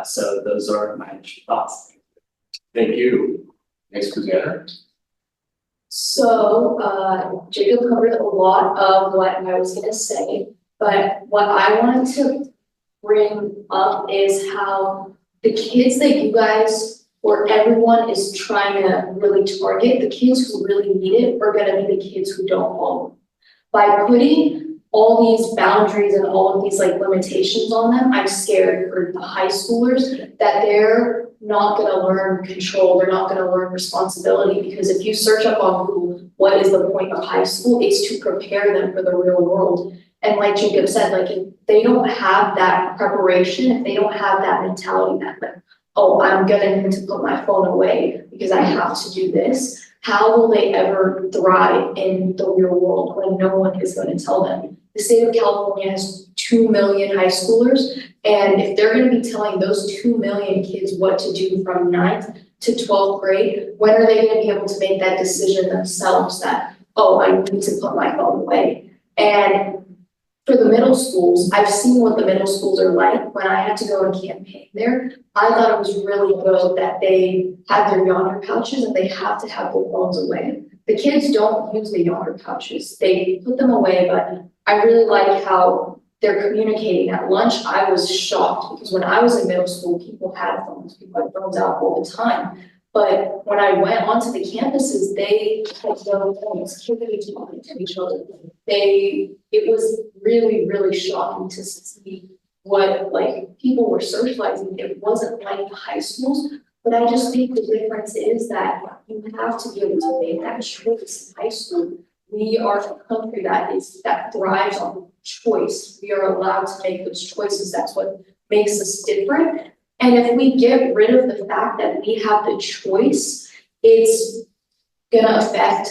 So those are my initial thoughts. Thank you. Next presenter. So, Jacob covered a lot of what I was gonna say, but what I wanted to bring up is how the kids that you guys or everyone is trying to really target, the kids who really need it are gonna be the kids who don't follow. By putting all these boundaries and all of these like limitations on them, I'm scared for the high schoolers that they're not gonna learn control, they're not gonna learn responsibility, because if you search up on Google what is the point of high school? It's to prepare them for the real world. And like Jacob said, like if they don't have that preparation, if they don't have that mentality that like, oh, I'm gonna need to put my phone away because I have to do this, how will they ever thrive in the real world when no one is gonna tell them? The state of California has 2 million high schoolers, and if they're gonna be telling those 2 million kids what to do from 9th to 12th grade, when are they gonna be able to make that decision themselves that, oh, I need to put my phone away? And for the middle schools, I've seen what the middle schools are like. When I had to go and campaign there, I thought it was really good that they have their yonder pouches and they have to have their phones away. The kids don't use the yonder pouches. They put them away, but I really like how they're communicating at lunch. I was shocked because when I was in middle school, people had phones, people had phones out all the time. But when I went onto the campuses, they had no phones, kids were talking to each other. It was really, really shocking to see what like people were socializing. It wasn't like the high schools, but I just think the difference is that you have to be able to make that choice in high school. We are a country that thrives on choice. We are allowed to make those choices. That's what makes us different. And if we get rid of the fact that we have the choice, it's gonna affect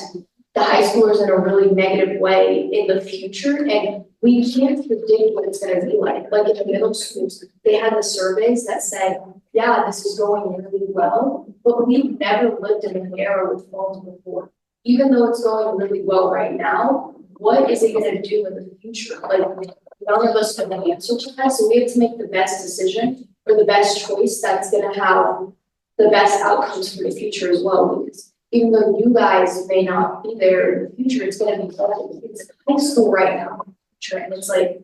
the high schoolers in a really negative way in the future. And we can't predict what it's gonna be like. Like in the middle schools, they had the surveys that said, yeah, this is going really well, but we've never lived in an era with phones before. Even though it's going really well right now, what is it gonna do in the future? Like none of us have an answer to that, so we have to make the best decision or the best choice that's gonna have the best outcomes for the future as well. Because even though you guys may not be there in the future, it's gonna be it's high school right now, and it's like,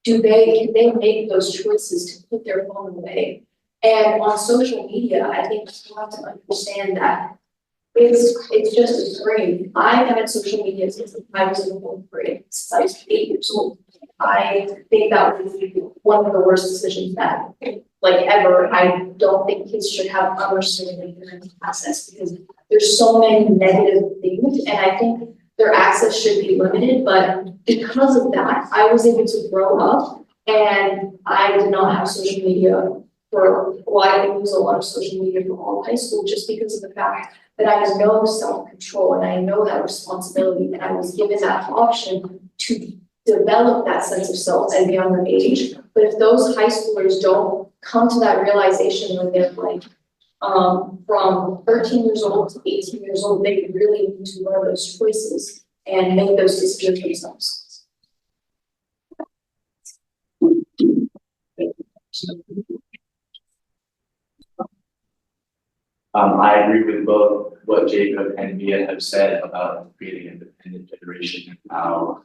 can they make those choices to put their phone away? And on social media, I think you have to understand that it's just a screen. I've had social media since I was in the 4th grade, since I was 8 years old. I think that was one of the worst decisions that like ever. I don't think kids should have understanding their access because there's so many negative things, and I think their access should be limited. But because of that, I was able to grow up, and I did not have social media I didn't use a lot of social media for all high school just because of the fact that I know self-control and I know that responsibility, and I was given that option to develop that sense of self at a younger age. But if those high schoolers don't come to that realization when they're like from 13 years old to 18 years old, they really need to learn those choices and make those decisions themselves. I agree with both what Jacob and Mia have said about creating an independent generation and how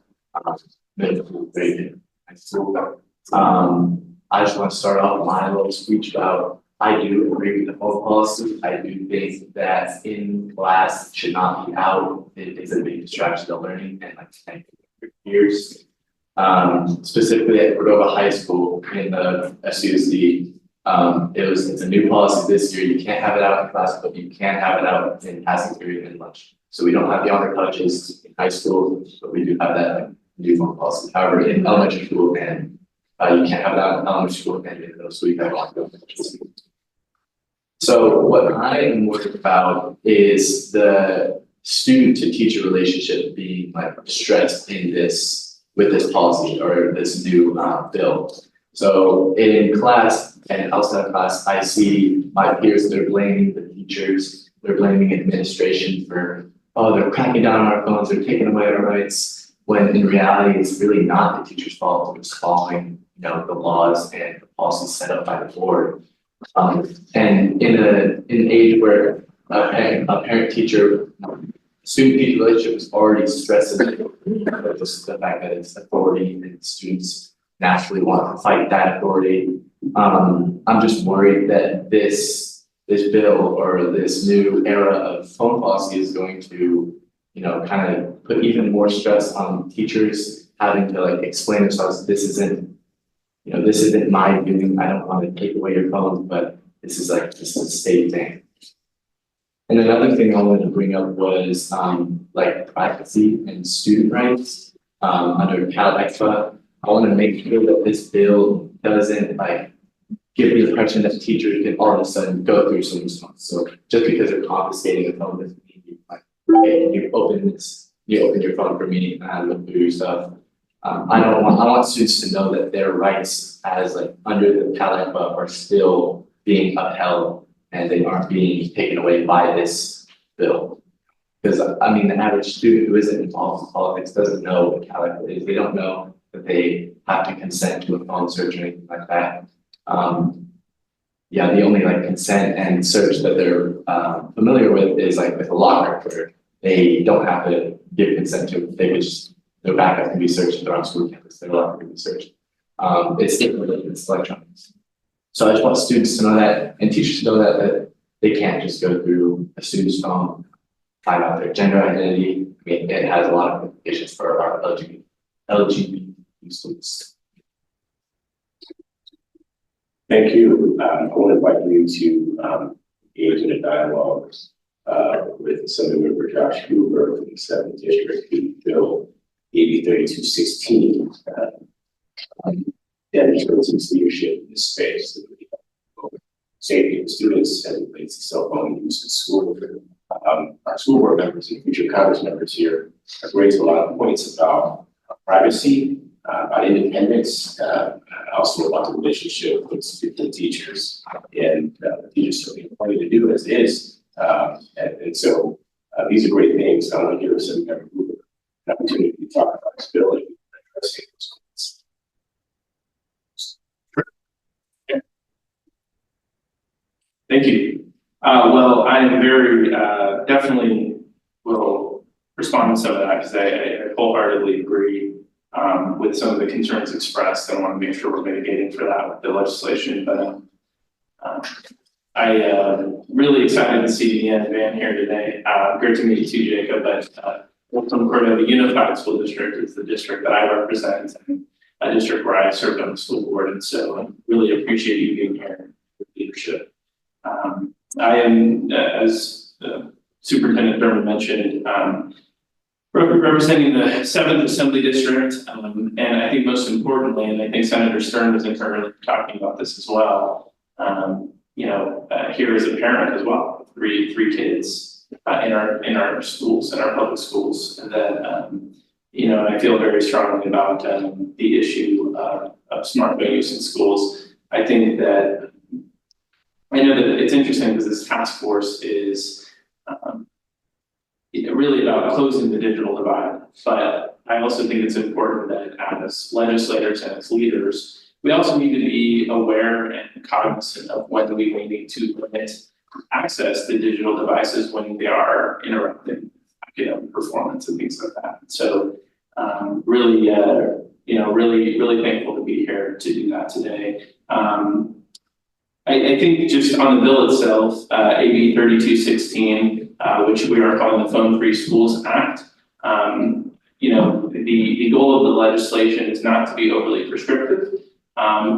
middle school, grade, and high school. I just want to start off my little speech about, I do agree with the phone policy. I do think that in class should not be out. It is a big distraction to learning and like 10 years. Specifically at Cordova High School in the SUSD, it's a new policy this year. You can't have it out in class, but you can have it out in passing period and lunch. So we don't have the honor pouches in high school, but we do have that new phone policy. However, in elementary school and you can't have it out in elementary school and in middle school, you have to. So what I am worried about is the student to teacher relationship being like stressed in this with this policy or this new bill. So in class and outside of class, I see my peers, they're blaming the teachers, they're blaming administration for, oh, they're cracking down on our phones, they're taking away our rights, when in reality, it's really not the teacher's fault, it's following, the laws and the policies set up by the board. And in an age where a parent-teacher, student-teacher relationship is already stressing, just the fact that it's authority and students naturally want to fight that authority. I'm just worried that this bill or this new era of phone policy is going to, kind of put even more stress on teachers having to like explain themselves. This isn't my doing. I don't want to take away your phone, but this is a state thing. And another thing I wanted to bring up was like privacy and student rights under CalExpa. I want to make sure that this bill doesn't like give the impression that teachers can all of a sudden go through some response. So just because they're confiscating a phone doesn't mean you like, okay, you open your phone for me and I look through your stuff. I want students to know that their rights as like under the CalExpa are still being upheld and they aren't being taken away by this bill. Because I mean, the average student who isn't involved in politics doesn't know what CalExpa is. They don't know that they have to consent to a phone search or anything like that. Yeah, the only like consent and search that they're familiar with is like with a locker where they don't have to give consent to it. They could just, their backup can be searched if they're on school campus, their locker can be searched. It's different with it's electronics. So I just want students to know that and teachers to know that they can't just go through a student's phone, find out their gender identity. I mean, it has a lot of implications for our LGBT students. Thank you. I want to invite you to engage in a dialogue with Assemblymember Josh Gruber from the 7th District, who Bill AB 3216 demonstrates his leadership in this space. Safety of students as it relates to cell phone use in school. Our school board members and future Congress members here have raised a lot of points about privacy, about independence, also about the relationship with the teachers. And teachers certainly have plenty to do as is. And so these are great things. I want to give us an opportunity to talk about this bill and addressing those points. Thank you. Well, I am very definitely will respond to some of that because I wholeheartedly agree with some of the concerns expressed. I want to make sure we're mitigating for that with the legislation. But I really excited to see Deanna Van here today. Great to meet you too, Jacob. But Wilton Cordova Unified School District is the district that I represent, and a district where I served on the school board, and so I really appreciate you being here with leadership. I am, as Superintendent Thurman mentioned, representing the 7th Assembly District, and I think most importantly, and I think Senator Stern was encouraged talking about this as well. You know, here as a parent as well, three kids in our schools, in our public schools, and that you know, and I feel very strongly about the issue of smartphone use in schools. I think that I know that it's interesting because this task force is really about closing the digital divide. But I also think it's important that as legislators and as leaders, we also need to be aware and cognizant of when we may need to limit access to digital devices when they are interrupting academic performance and things like that. So really, you know, really thankful to be here to do that today. I think just on the bill itself, AB 3216, which we are calling the Phone Free Schools Act, you know, the goal of the legislation is not to be overly prescriptive.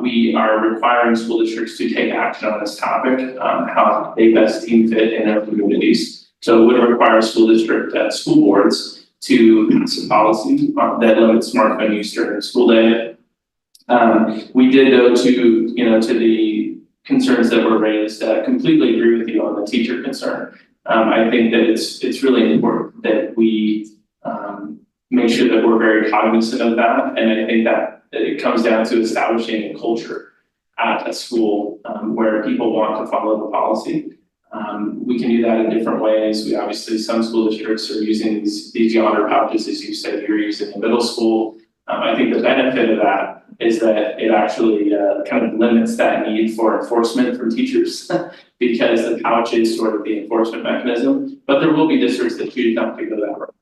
We are requiring school districts to take action on this topic, how they best deem fit in their communities. So it would require school boards to pass a policy that limits smartphone use during the school day. We did go to the concerns that were raised. Completely agree with you on the teacher concern. I think that it's really important that we make sure that we're very cognizant of that, and I think that it comes down to establishing a culture at a school where people want to follow the policy. We can do that in different ways. We obviously, some school districts are using these yonder pouches, as you said, you're using in middle school. I think the benefit of that is that it actually kind of limits that need for enforcement from teachers because the pouch is sort of the enforcement mechanism, but there will be districts that choose not to go that route.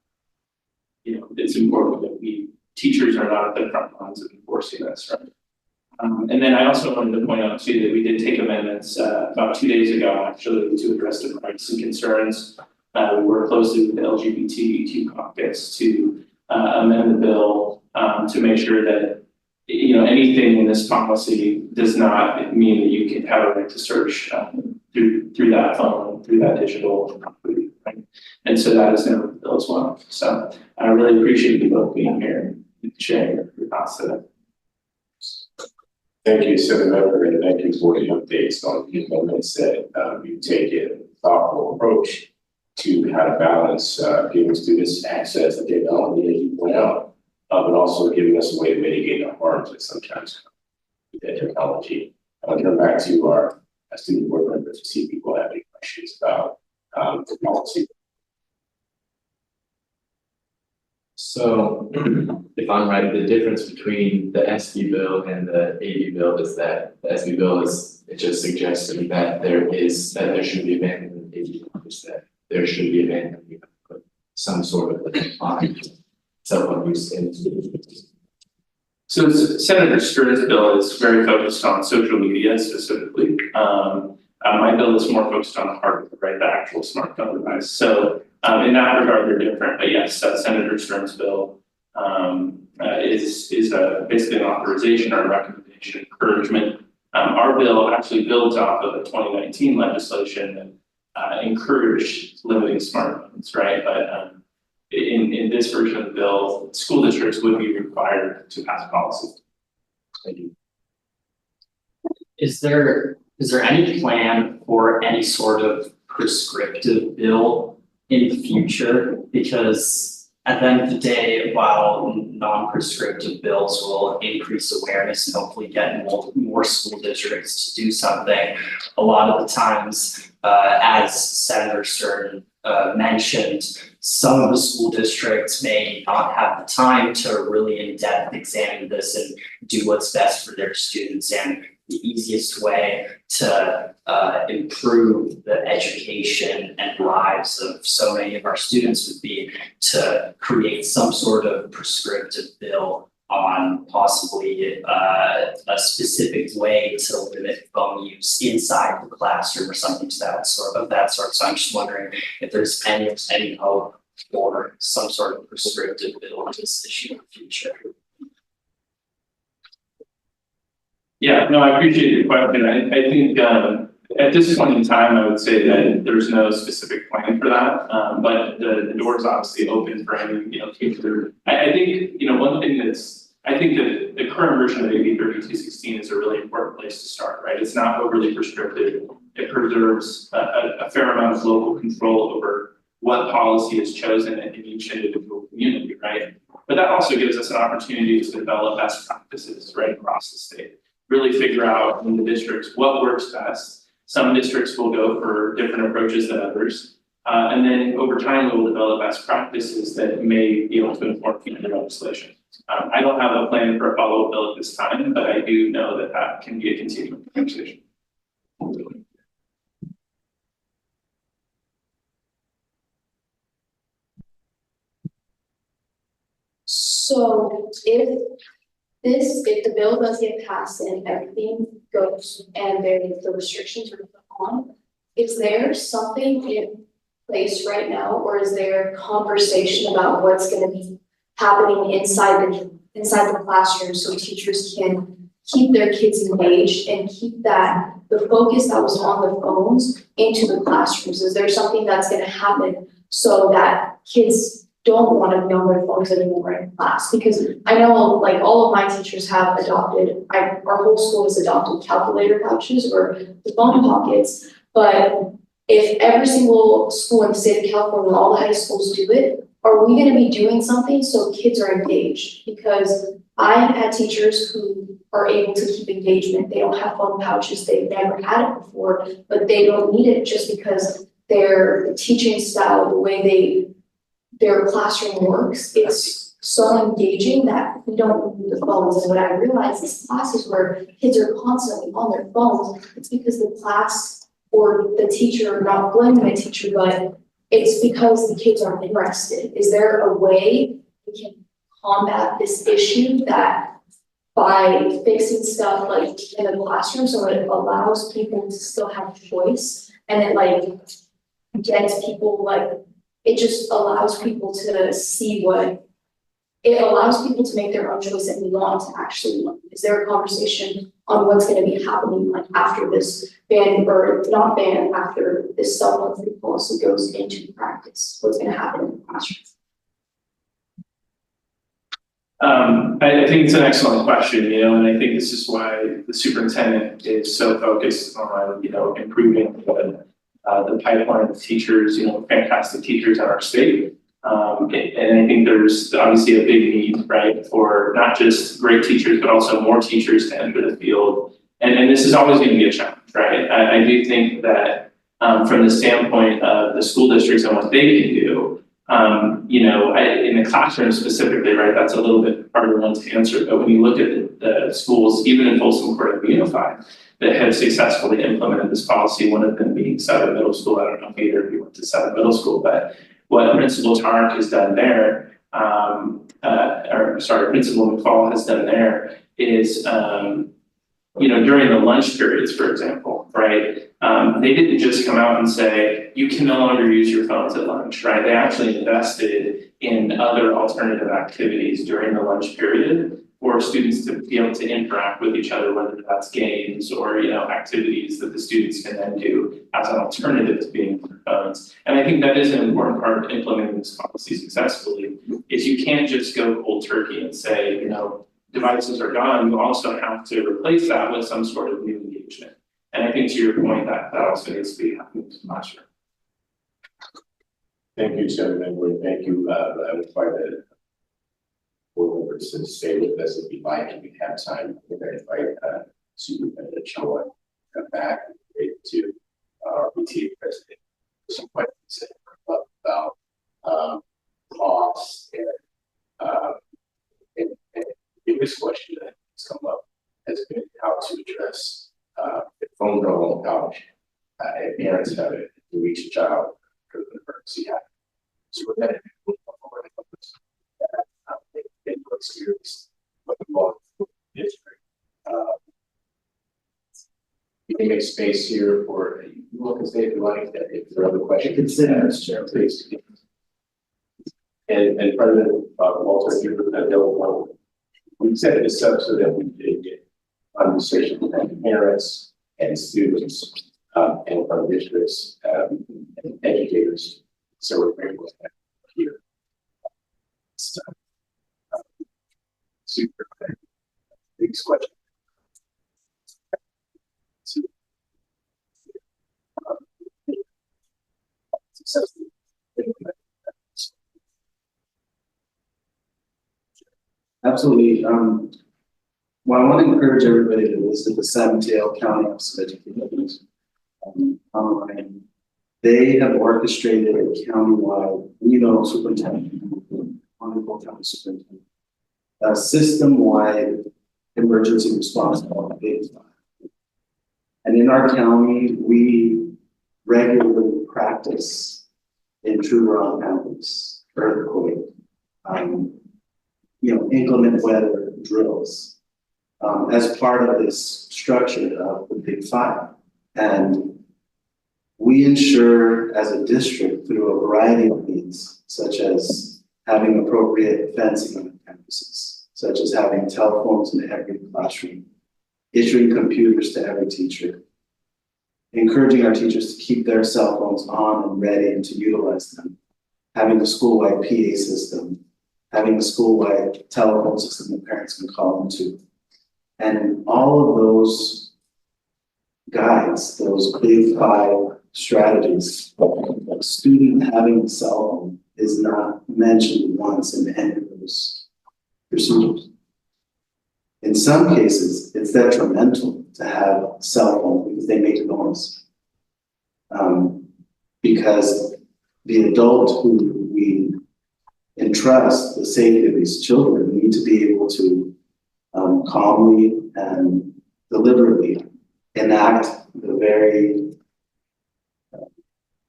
You know, it's important that teachers are not at the front lines of enforcing this, right? And then I also wanted to point out too that we did take amendments about 2 days ago, actually, to address the rights and concerns. We worked closely with the LGBTQ caucus to amend the bill to make sure that, you know, anything in this policy does not mean that you can have a right to search through that phone through that digital property, right? And so that is now the bill as well. So I really appreciate you both being here and sharing your thoughts today. Thank you, Senator Member, and thank you for the updates on the amendments that you've taken a thoughtful approach to how to balance giving students access to technology, as you point out, but also giving us a way to mitigate the harms that sometimes come with that technology. I'll turn back to our student board members to see if people have any questions about the policy. So if I'm right, the difference between the SB bill and the AB bill is that the SB bill is just suggesting that there should be abandonment. AB bill is that there should be abandonment, but some sort of cell phone use in. So Senator Sturd's bill is very focused on social media specifically. My bill is more focused on the hardware, right, the actual smartphone device. So in that regard, they're different. But yes, Senator Sturd's bill is basically an authorization or a recommendation, encouragement. Our bill actually builds off of the 2019 legislation that encouraged limiting smartphones, right? But in this version of the bill, school districts would be required to pass policy. Thank you. Is there any plan for any sort of prescriptive bill in the future? Because at the end of the day, while non-prescriptive bills will increase awareness and hopefully get more school districts to do something, a lot of the times, as Senator Stern mentioned, some of the school districts may not have the time to really in-depth examine this and do what's best for their students. And the easiest way to improve the education and lives of so many of our students would be to create some sort of prescriptive bill on possibly a specific way to limit phone use inside the classroom or something to that sort. So I'm just wondering if there's any hope for some sort of prescriptive bill on this issue in the future. Yeah, no, I appreciate your question. I think at this point in time, I would say that there's no specific plan for that. But the door is obviously open for any, future. I think, one thing I think that the current version of AB 3216 is a really important place to start, right? It's not overly prescriptive. It preserves a fair amount of local control over what policy is chosen in each individual community, right? But that also gives us an opportunity to develop best practices right across the state. Really figure out in the districts what works best. Some districts will go for different approaches than others. And then over time, we will develop best practices that may be able to inform future legislation. I don't have a plan for a follow-up bill at this time, but I do know that that can be a continuing conversation. So if the bill does get passed and everything goes and the restrictions are put on, is there something in place right now, or is there conversation about what's going to be happening inside the classroom so teachers can keep their kids engaged and keep the focus that was on the phones into the classrooms? Is there something that's going to happen so that kids don't want to be on their phones anymore in class? Because I know like all of my teachers have adopted, our whole school has adopted calculator pouches or the phone pockets, but if every single school in the state of California, all the high schools do it, are we going to be doing something so kids are engaged? Because I have had teachers who are able to keep engagement. They don't have phone pouches. They've never had it before, but they don't need it just because their teaching style, the way their classroom works, it's so engaging that we don't need the phones. And what I realize is classes where kids are constantly on their phones, it's because the class or the teacher, not blaming the teacher, but it's because the kids aren't interested. Is there a way we can combat this issue that by fixing stuff like in the classroom so it allows people to still have choice, and it gets people it just allows people to see what it allows people to make their own choice and want to actually learn. Is there a conversation on what's gonna be happening like after this ban, or not ban, after this cell phone free policy goes into practice? What's gonna happen in the classroom? I think it's an excellent question, you know, and I think this is why the superintendent is so focused on, you know, improving the pipeline of teachers, you know, fantastic teachers in our state. And I think there's obviously a big need, right, for not just great teachers, but also more teachers to enter the field. And this is always going to be a challenge, right? I do think that from the standpoint of the school districts and what they can do, you know, in the classroom specifically, right, that's a little bit harder one to answer. But when you look at the schools, even in Folsom Court and Unified, that have successfully implemented this policy, one of them being Sutter Middle School. I don't know if either of you went to Sutter Middle School, but what Principal Tark has done there, Principal McFall has done there is, you know, during the lunch periods, for example, right? They didn't just come out and say, you can no longer use your phones at lunch, right? They actually invested in other alternative activities during the lunch period for students to be able to interact with each other, whether that's games or, you know, activities that the students can then do as an alternative to being on their phones. And I think that is an important part of implementing this policy successfully, is you can't just go cold turkey and say, you know, devices are gone. You also have to replace that with some sort of new engagement. And I think to your point, that also needs to be happening in the classroom. Thank you, Senator Edward. Thank you. I would invite the board members to stay with us if you'd like, and we have time. We're going to invite Superintendent Choa to come back to our PTA president. Some questions about costs and the biggest question that has come up has been how to address the phone bill on the couch. And parents have it to reach a child for an emergency happen. So we're going to move forward with this. They were experienced what the law district. You can make space here for you can say if you like that if there are other questions. Consider, Mr. Chair, please. And President Walter, if you're available, we set this up so that we did get conversation with parents and students and from districts and educators. So we're grateful to have you here. So, super. Next question. Absolutely. Well, I want to encourage everybody to visit the San Mateo County Office of Education online. They have orchestrated a countywide, superintendent, wonderful county superintendent, a system-wide emergency response called Big Five. And in our county, we regularly practice intruder on campus, earthquake, inclement weather drills as part of this structure of the Big Five. And we ensure as a district through a variety of means, such as having appropriate fencing on campuses, such as having telephones in every classroom, issuing computers to every teacher, encouraging our teachers to keep their cell phones on and ready and to utilize them, having a school-wide PA system, having a school-wide telephone system that parents can call into. And all of those guides, those Big Five strategies, a student having a cell phone is not mentioned once in any of those procedures. In some cases, it's detrimental to have a cell phone because they make noise. Because the adult who we entrust the safety of these children need to be able to calmly and deliberately enact the very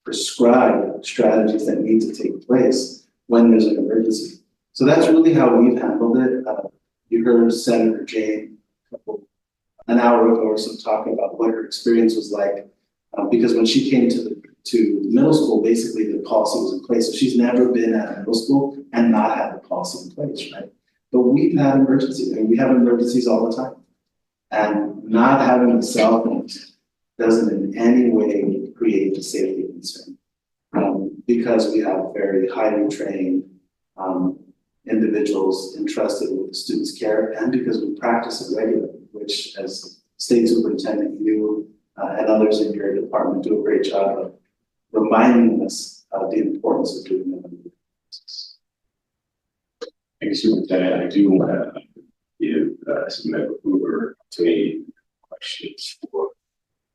prescribed strategies that need to take place when there's an emergency. So that's really how we've handled it. You heard Senator Jane an hour ago or so talking about what her experience was like, because when she came to to middle school, basically the policy was in place. So she's never been at a middle school and not had the policy in place, right? But we've had emergencies, and we have emergencies all the time. And not having the cell phones doesn't in any way create a safety concern. Because we have very highly trained individuals entrusted with the student's care, and because we practice it regularly, which as state superintendent, you and others in your department do a great job of reminding us of the importance of doing that. Thank you, Superintendent. I do want to give some member Hoover to questions for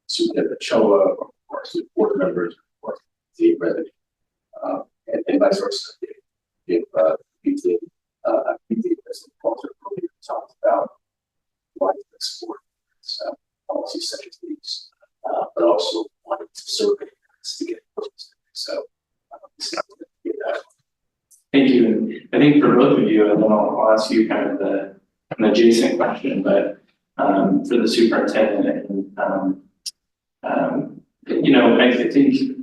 Superintendent Choa, or board members, or the president, and vice versa. If PT President Walter earlier talked about why the sport policy such as these, but also wanting to survey to get those. So it's not going to be that. Thank you. I think for both of you, and then I'll ask you kind of an adjacent question, but for the superintendent, and you know, I think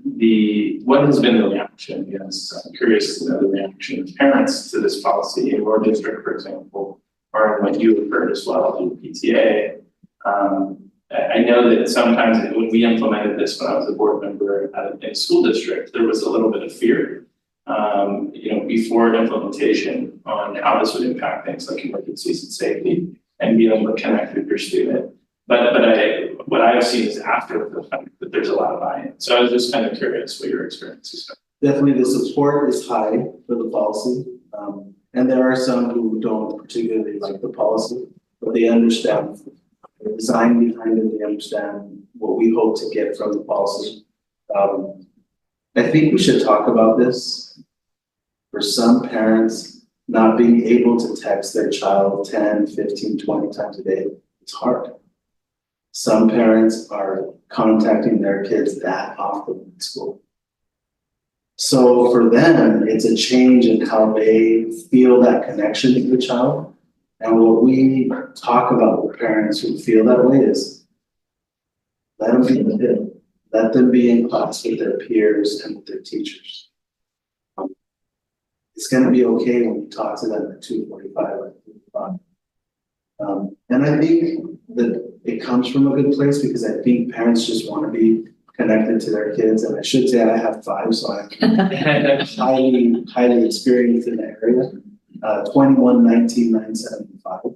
what has been the reaction? Yes, I'm curious to know the reaction of parents to this policy in your district, for example, or in what you have heard as well through the PTA. I know that sometimes when we implemented this when I was a board member in a school district, there was a little bit of fear, you know, before implementation on how this would impact things like emergencies and safety and being able to connect with your student. But what I've seen is after the fact that there's a lot of buy-in. So I was just kind of curious what your experiences are. Definitely the support is high for the policy. And there are some who don't particularly like the policy, but they understand the design behind it, they understand what we hope to get from the policy. I think we should talk about this. For some parents, not being able to text their child 10, 15, 20 times a day, it's hard. Some parents are contacting their kids that often in school. So for them, it's a change in how they feel that connection to the child. And what we talk about with parents who feel that way is, let them be in the kid. Let them be in class with their peers and with their teachers. It's gonna be okay when you talk to them at 2:45 or 3:05. And I think that it comes from a good place because I think parents just wanna be connected to their kids. And I should say I have 5, so I'm highly experienced in the area. 21, 19, 975.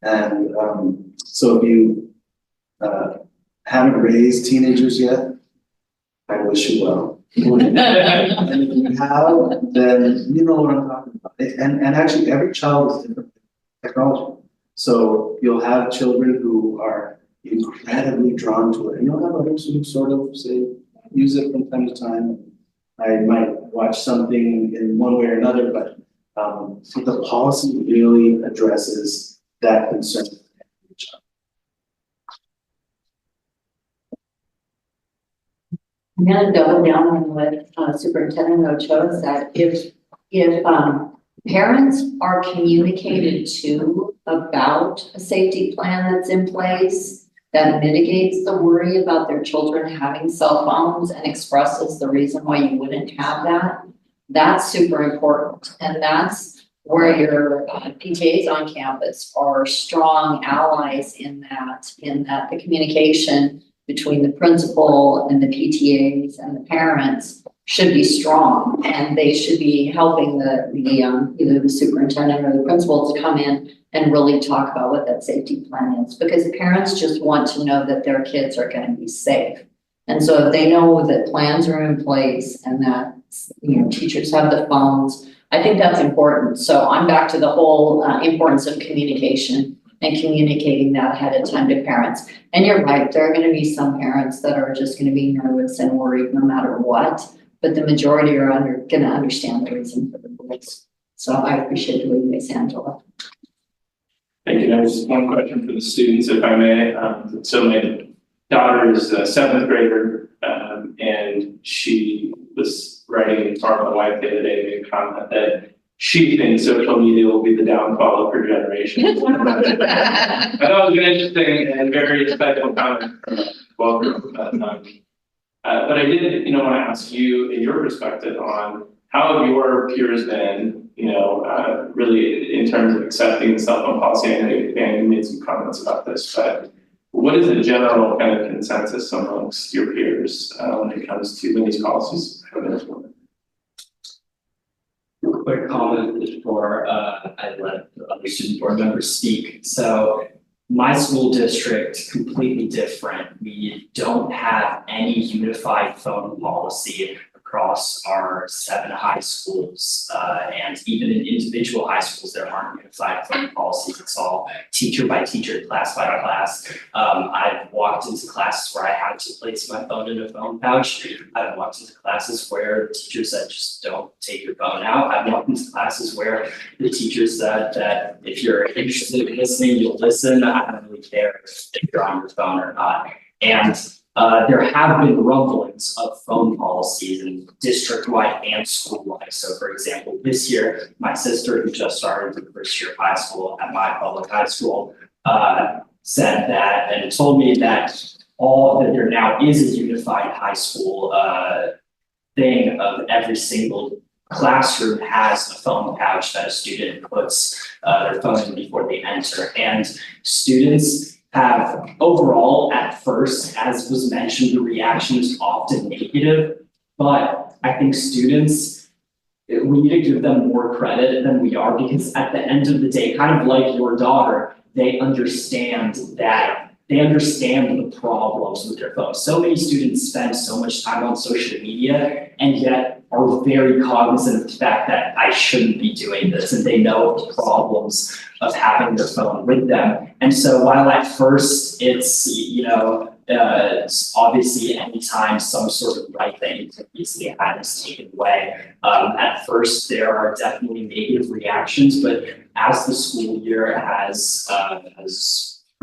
And so if you haven't raised teenagers yet, I wish you well. And if you have, then you know what I'm talking about. And actually every child is different technology. So you'll have children who are incredibly drawn to it, and you'll have others who sort of say, use it from time to time. I might watch something in one way or another, but the policy really addresses that concern. I'm gonna double down on what Superintendent Ochoa said. If parents are communicated to about a safety plan that's in place that mitigates the worry about their children having cell phones and expresses the reason why you wouldn't have that, that's super important. And that's where your PTAs on campus are strong allies in that the communication between the principal and the PTAs and the parents should be strong, and they should be helping either the superintendent or the principal to come in and really talk about what that safety plan is, because parents just want to know that their kids are going to be safe. And so if they know that plans are in place and that, you know, teachers have the phones, I think that's important. So I'm back to the whole importance of communication and communicating that ahead of time to parents. And you're right, there are going to be some parents that are just going to be nervous and worried no matter what, but the majority are going to understand the reason for the rules. So I appreciate the way you guys handle it. Thank you. There's one question for the students, if I may. So my daughter is a 7th grader, and she was writing to my wife the other day, made a comment that she thinks social media will be the downfall of her generation. I thought it was an interesting and very insightful comment. Welcome. But I did, want to ask you in your perspective on how have your peers been, really in terms of accepting the cell phone policy. I know you made some comments about this, but what is the general kind of consensus amongst your peers when it comes to when these policies have been implemented? Quick comment before I let the other student board members speak. So my school district, completely different. We don't have any unified phone policy across our 7 high schools. And even in individual high schools, there aren't unified phone policies. It's all teacher by teacher, class by class. I've walked into classes where I had to place my phone in a phone pouch. I've walked into classes where the teacher said, just don't take your phone out. I've walked into classes where the teacher said that if you're interested in listening, you'll listen. I don't really care if you're on your phone or not. And there have been rumblings of phone policies in district-wide and school-wide. So for example, this year, my sister, who just started the first year of high school at my public high school, said that and told me that that there now is a unified high school thing of every single classroom has a phone pouch that a student puts their phone in before they enter. And students have overall at first, as was mentioned, the reaction is often negative, but I think students, we need to give them more credit than we are, because at the end of the day, kind of like your daughter, they understand the problems with their phones. So many students spend so much time on social media and yet are very cognizant of the fact that I shouldn't be doing this, and they know the problems of having their phone with them. And so while at first it's, it's obviously anytime some sort of right that you can easily have is taken away, at first there are definitely negative reactions, but as the school year has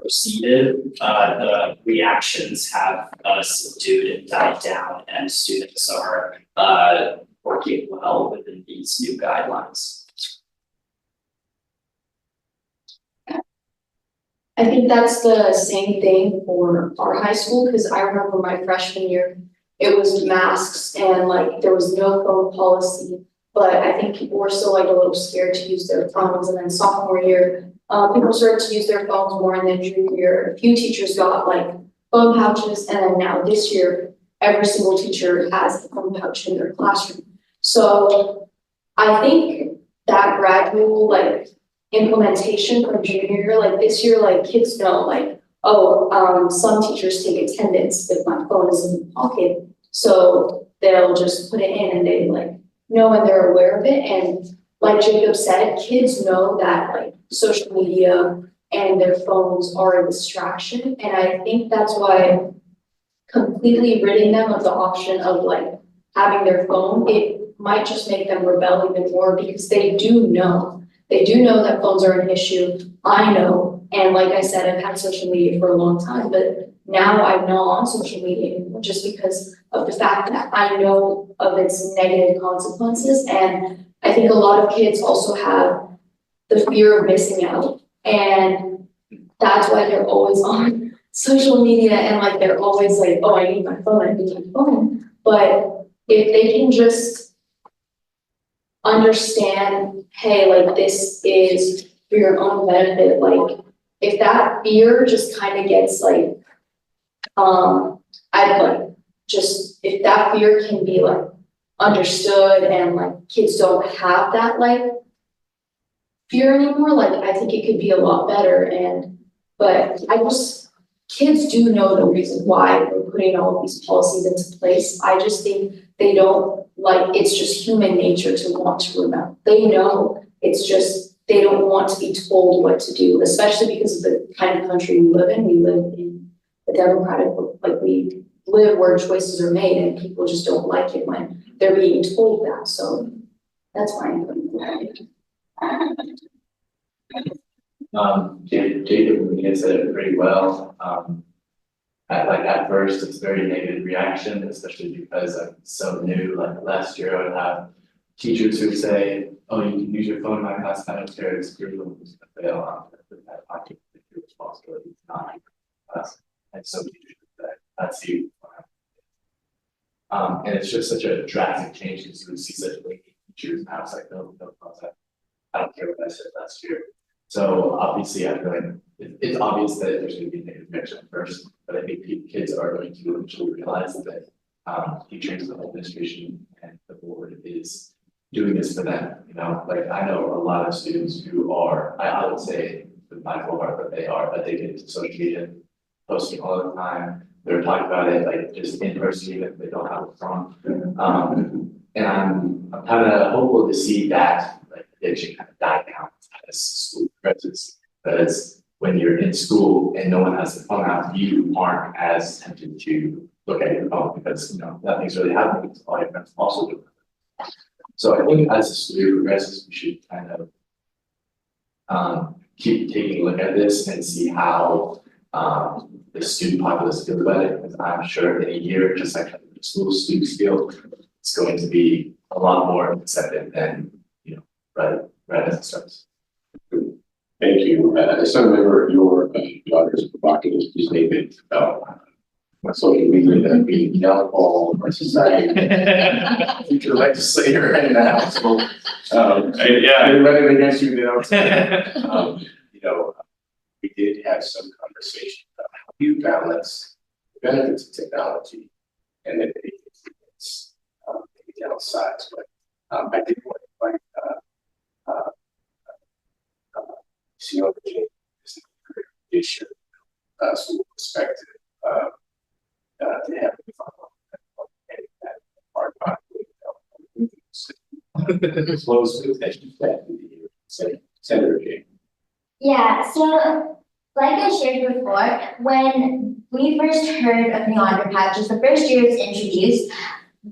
proceeded, the reactions have subdued and died down, and students are working well within these new guidelines. I think that's the same thing for our high school, because I remember my freshman year, it was masks and like there was no phone policy, but I think people were still like a little scared to use their phones. And then sophomore year, people started to use their phones more, and then junior year, a few teachers got like phone pouches, and then now this year, every single teacher has a phone pouch in their classroom. So I think that gradual implementation from junior year, like this year, like kids know some teachers take attendance if my phone is in the pocket, so they'll just put it in and they know and they're aware of it. And like Jacob said, kids know that social media and their phones are a distraction, and I think that's why completely ridding them of the option of having their phone, it might just make them rebel even more, because they do know that phones are an issue. I know, and like I said, I've had social media for a long time, but now I'm not on social media anymore just because of the fact that I know of its negative consequences. And I think a lot of kids also have the fear of missing out, and that's why they're always on social media and they're always oh, I need my phone. But if they can just understand, hey, this is for your own benefit, if that fear just kind of gets if that fear can be understood, and kids don't have that fear anymore, I think it could be a lot better. But kids do know the reason why we're putting all of these policies into place. I just think they don't it's just human nature to want to rebel. They know, it's just they don't want to be told what to do, especially because of the kind of country we live in. We live in a democratic, we live where choices are made, and people just don't like it when they're being told that. So that's fine. Jacob said it pretty well. At first, it's very negative reaction, especially because I'm so new. Last year, I would have teachers who say, "Oh, you can use your phone in my class. I don't care. It's your fail. I take your responsibility. It's not your class." And so teachers would say, "That's you." And it's just such a drastic change because we see such late teachers now, it's like, no, I don't care what I said last year. So obviously, I feel like it's obvious that there's gonna be negative reaction at first, but I think kids are going to eventually realize that teachers, the whole administration and the board is doing this for them, you know, like I know a lot of students who are, I would say with my full heart that they are addicted to social media, posting all the time. They're talking about it like just in person, even if they don't have a phone. And I'm kind of hopeful to see that like addiction kind of die down as school progresses. Because when you're in school and no one has the phone out, you aren't as tempted to look at your phone because you know nothing's really happening. Because all your friends also do. So I think as the school year progresses, we should kind of keep taking a look at this and see how the student populace feels about it. Because I'm sure in a year, just like the school students feel, it's going to be a lot more accepted than you know right as it starts. Thank you. As I remember, your daughter's provocative statement about social media that being the downfall of our society. Future legislator and the house will, they're running against you now. You know, we did have some conversation about how you balance the benefits of technology and then it's the downsides. But I did want to invite Siona Jane is an issue, school perspective, to have a follow that part of close with Senator Jane. Yeah, so like I shared before, when we first heard of Neonder pouches, the first year it was introduced,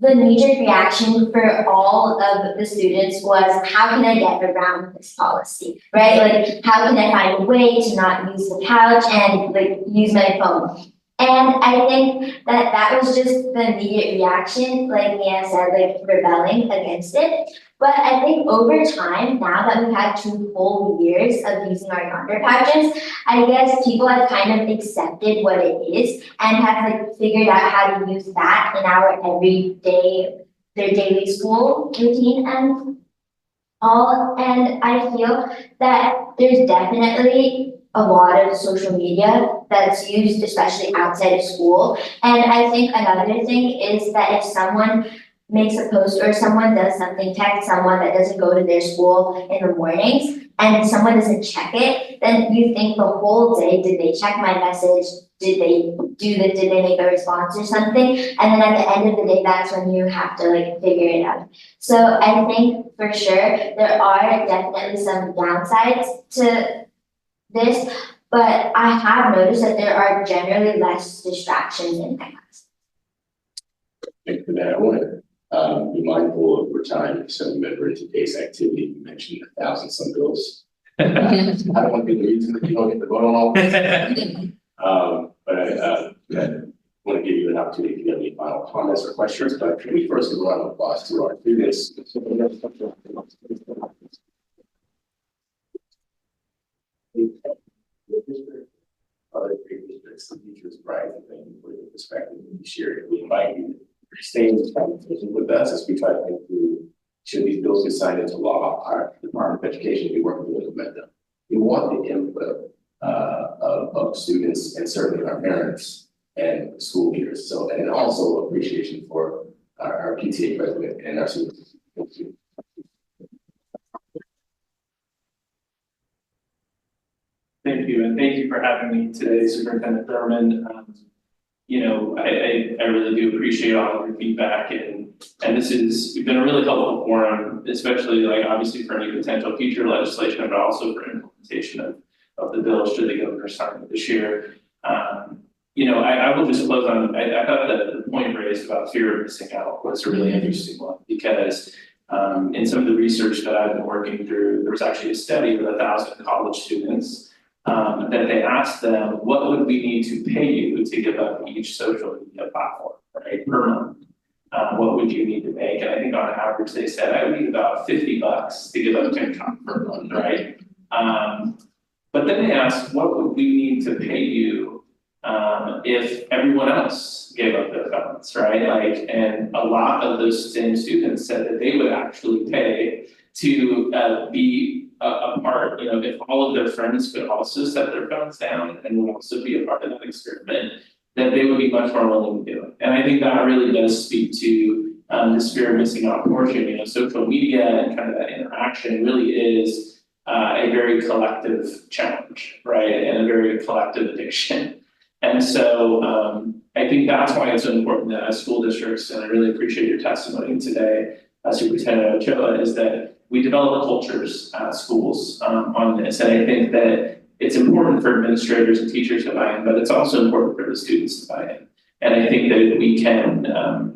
the knee-jerk reaction for all of the students was, how can I get around this policy, right? Like, how can I find a way to not use the pouch and like use my phone? And I think that that was just the immediate reaction, like Mia said, like rebelling against it. But I think over time, now that we've had 2 whole years of using our Neonder pouches, I guess people have kind of accepted what it is and have like figured out how to use that in our their daily school routine and all. And I feel that there's definitely a lot of social media that's used, especially outside of school. And I think another thing is that if someone makes a post or someone does something, text someone that doesn't go to their school in the mornings and someone doesn't check it, then you think the whole day, did they check my message? Did they make a response or something? And then at the end of the day, that's when you have to like figure it out. So I think for sure, there are definitely some downsides to this, but I have noticed that there are generally less distractions in my class. Thank you for that. I want to be mindful over time. So remember in today's activity, you mentioned 1,000 some bills. I don't want to be the reason that you don't get to vote on all this. But I want to give you an opportunity if you have any final comments or questions. But can we first give a round of applause to our students? Other districts, the teachers, right, thank you for your perspective and sharing. We invite you to stay in this conversation with us as we try to think through, should these bills get signed into law, our Department of Education will be working to implement them. We want the input of students and certainly our parents and school leaders. So, and also appreciation for our PTA president and our students. Thank you. Thank you, and thank you for having me today, Superintendent Thurman. You know, I really do appreciate all of your feedback, and we've been a really helpful forum, especially like obviously for any potential future legislation, but also for implementation of the bill should they go for signing this year. You know, I will just close on, I thought that the point raised about fear of missing out was a really interesting one, because in some of the research that I've been working through, there was actually a study with 1,000 college students that they asked them, what would we need to pay you to give up each social media platform, right, per month? What would you need to make? And I think on average, they said, I would need about $50 to give up TikTok per month, right? But then they asked, what would we need to pay you if everyone else gave up their phones, right? Like, and a lot of those same students said that they would actually pay to be a part, you know, if all of their friends could also set their phones down and would also be a part of that experiment, that they would be much more willing to do it. And I think that really does speak to this fear of missing out portion. You know, social media and kind of that interaction really is a very collective challenge, right? And a very collective addiction. And so I think that's why it's so important that as school districts, and I really appreciate your testimony today, Superintendent Ochoa, is that we develop cultures at schools on this. And I think that it's important for administrators and teachers to buy in, but it's also important for the students to buy in. And I think that if we can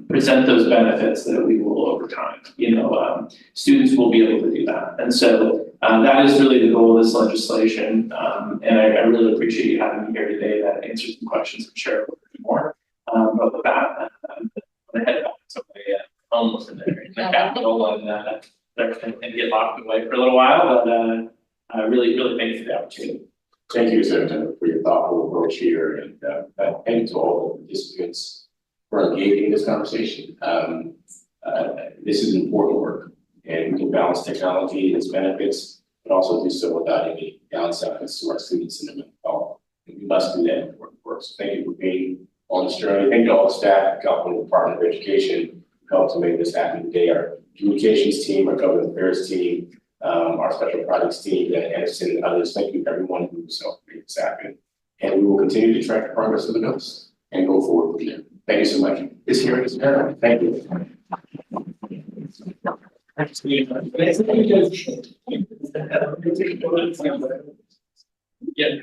present those benefits, that we will over time, you know, students will be able to do that. And so that is really the goal of this legislation. And I really appreciate you having me here today to answer some questions and share a little bit more. But with that, I'm gonna head back to my home in the Capitol and get locked away for a little while, but I really thank you for the opportunity. Thank you, Senator, for your thoughtful approach here, and thank you to all the participants for engaging in this conversation. This is important work, and we can balance technology and its benefits, but also do so without any downsides to our students and the mental health. And we must do that important work. So thank you for being on this journey. Thank you to all the staff, California Department of Education, who helped to make this happen today. Our communications team, our government affairs team, our special projects team, and Anderson and others. Thank you everyone who's helped make this happen. And we will continue to track the progress of the notes and go forward from there. Thank you so much. This hearing is adjourned. Thank you. Yeah.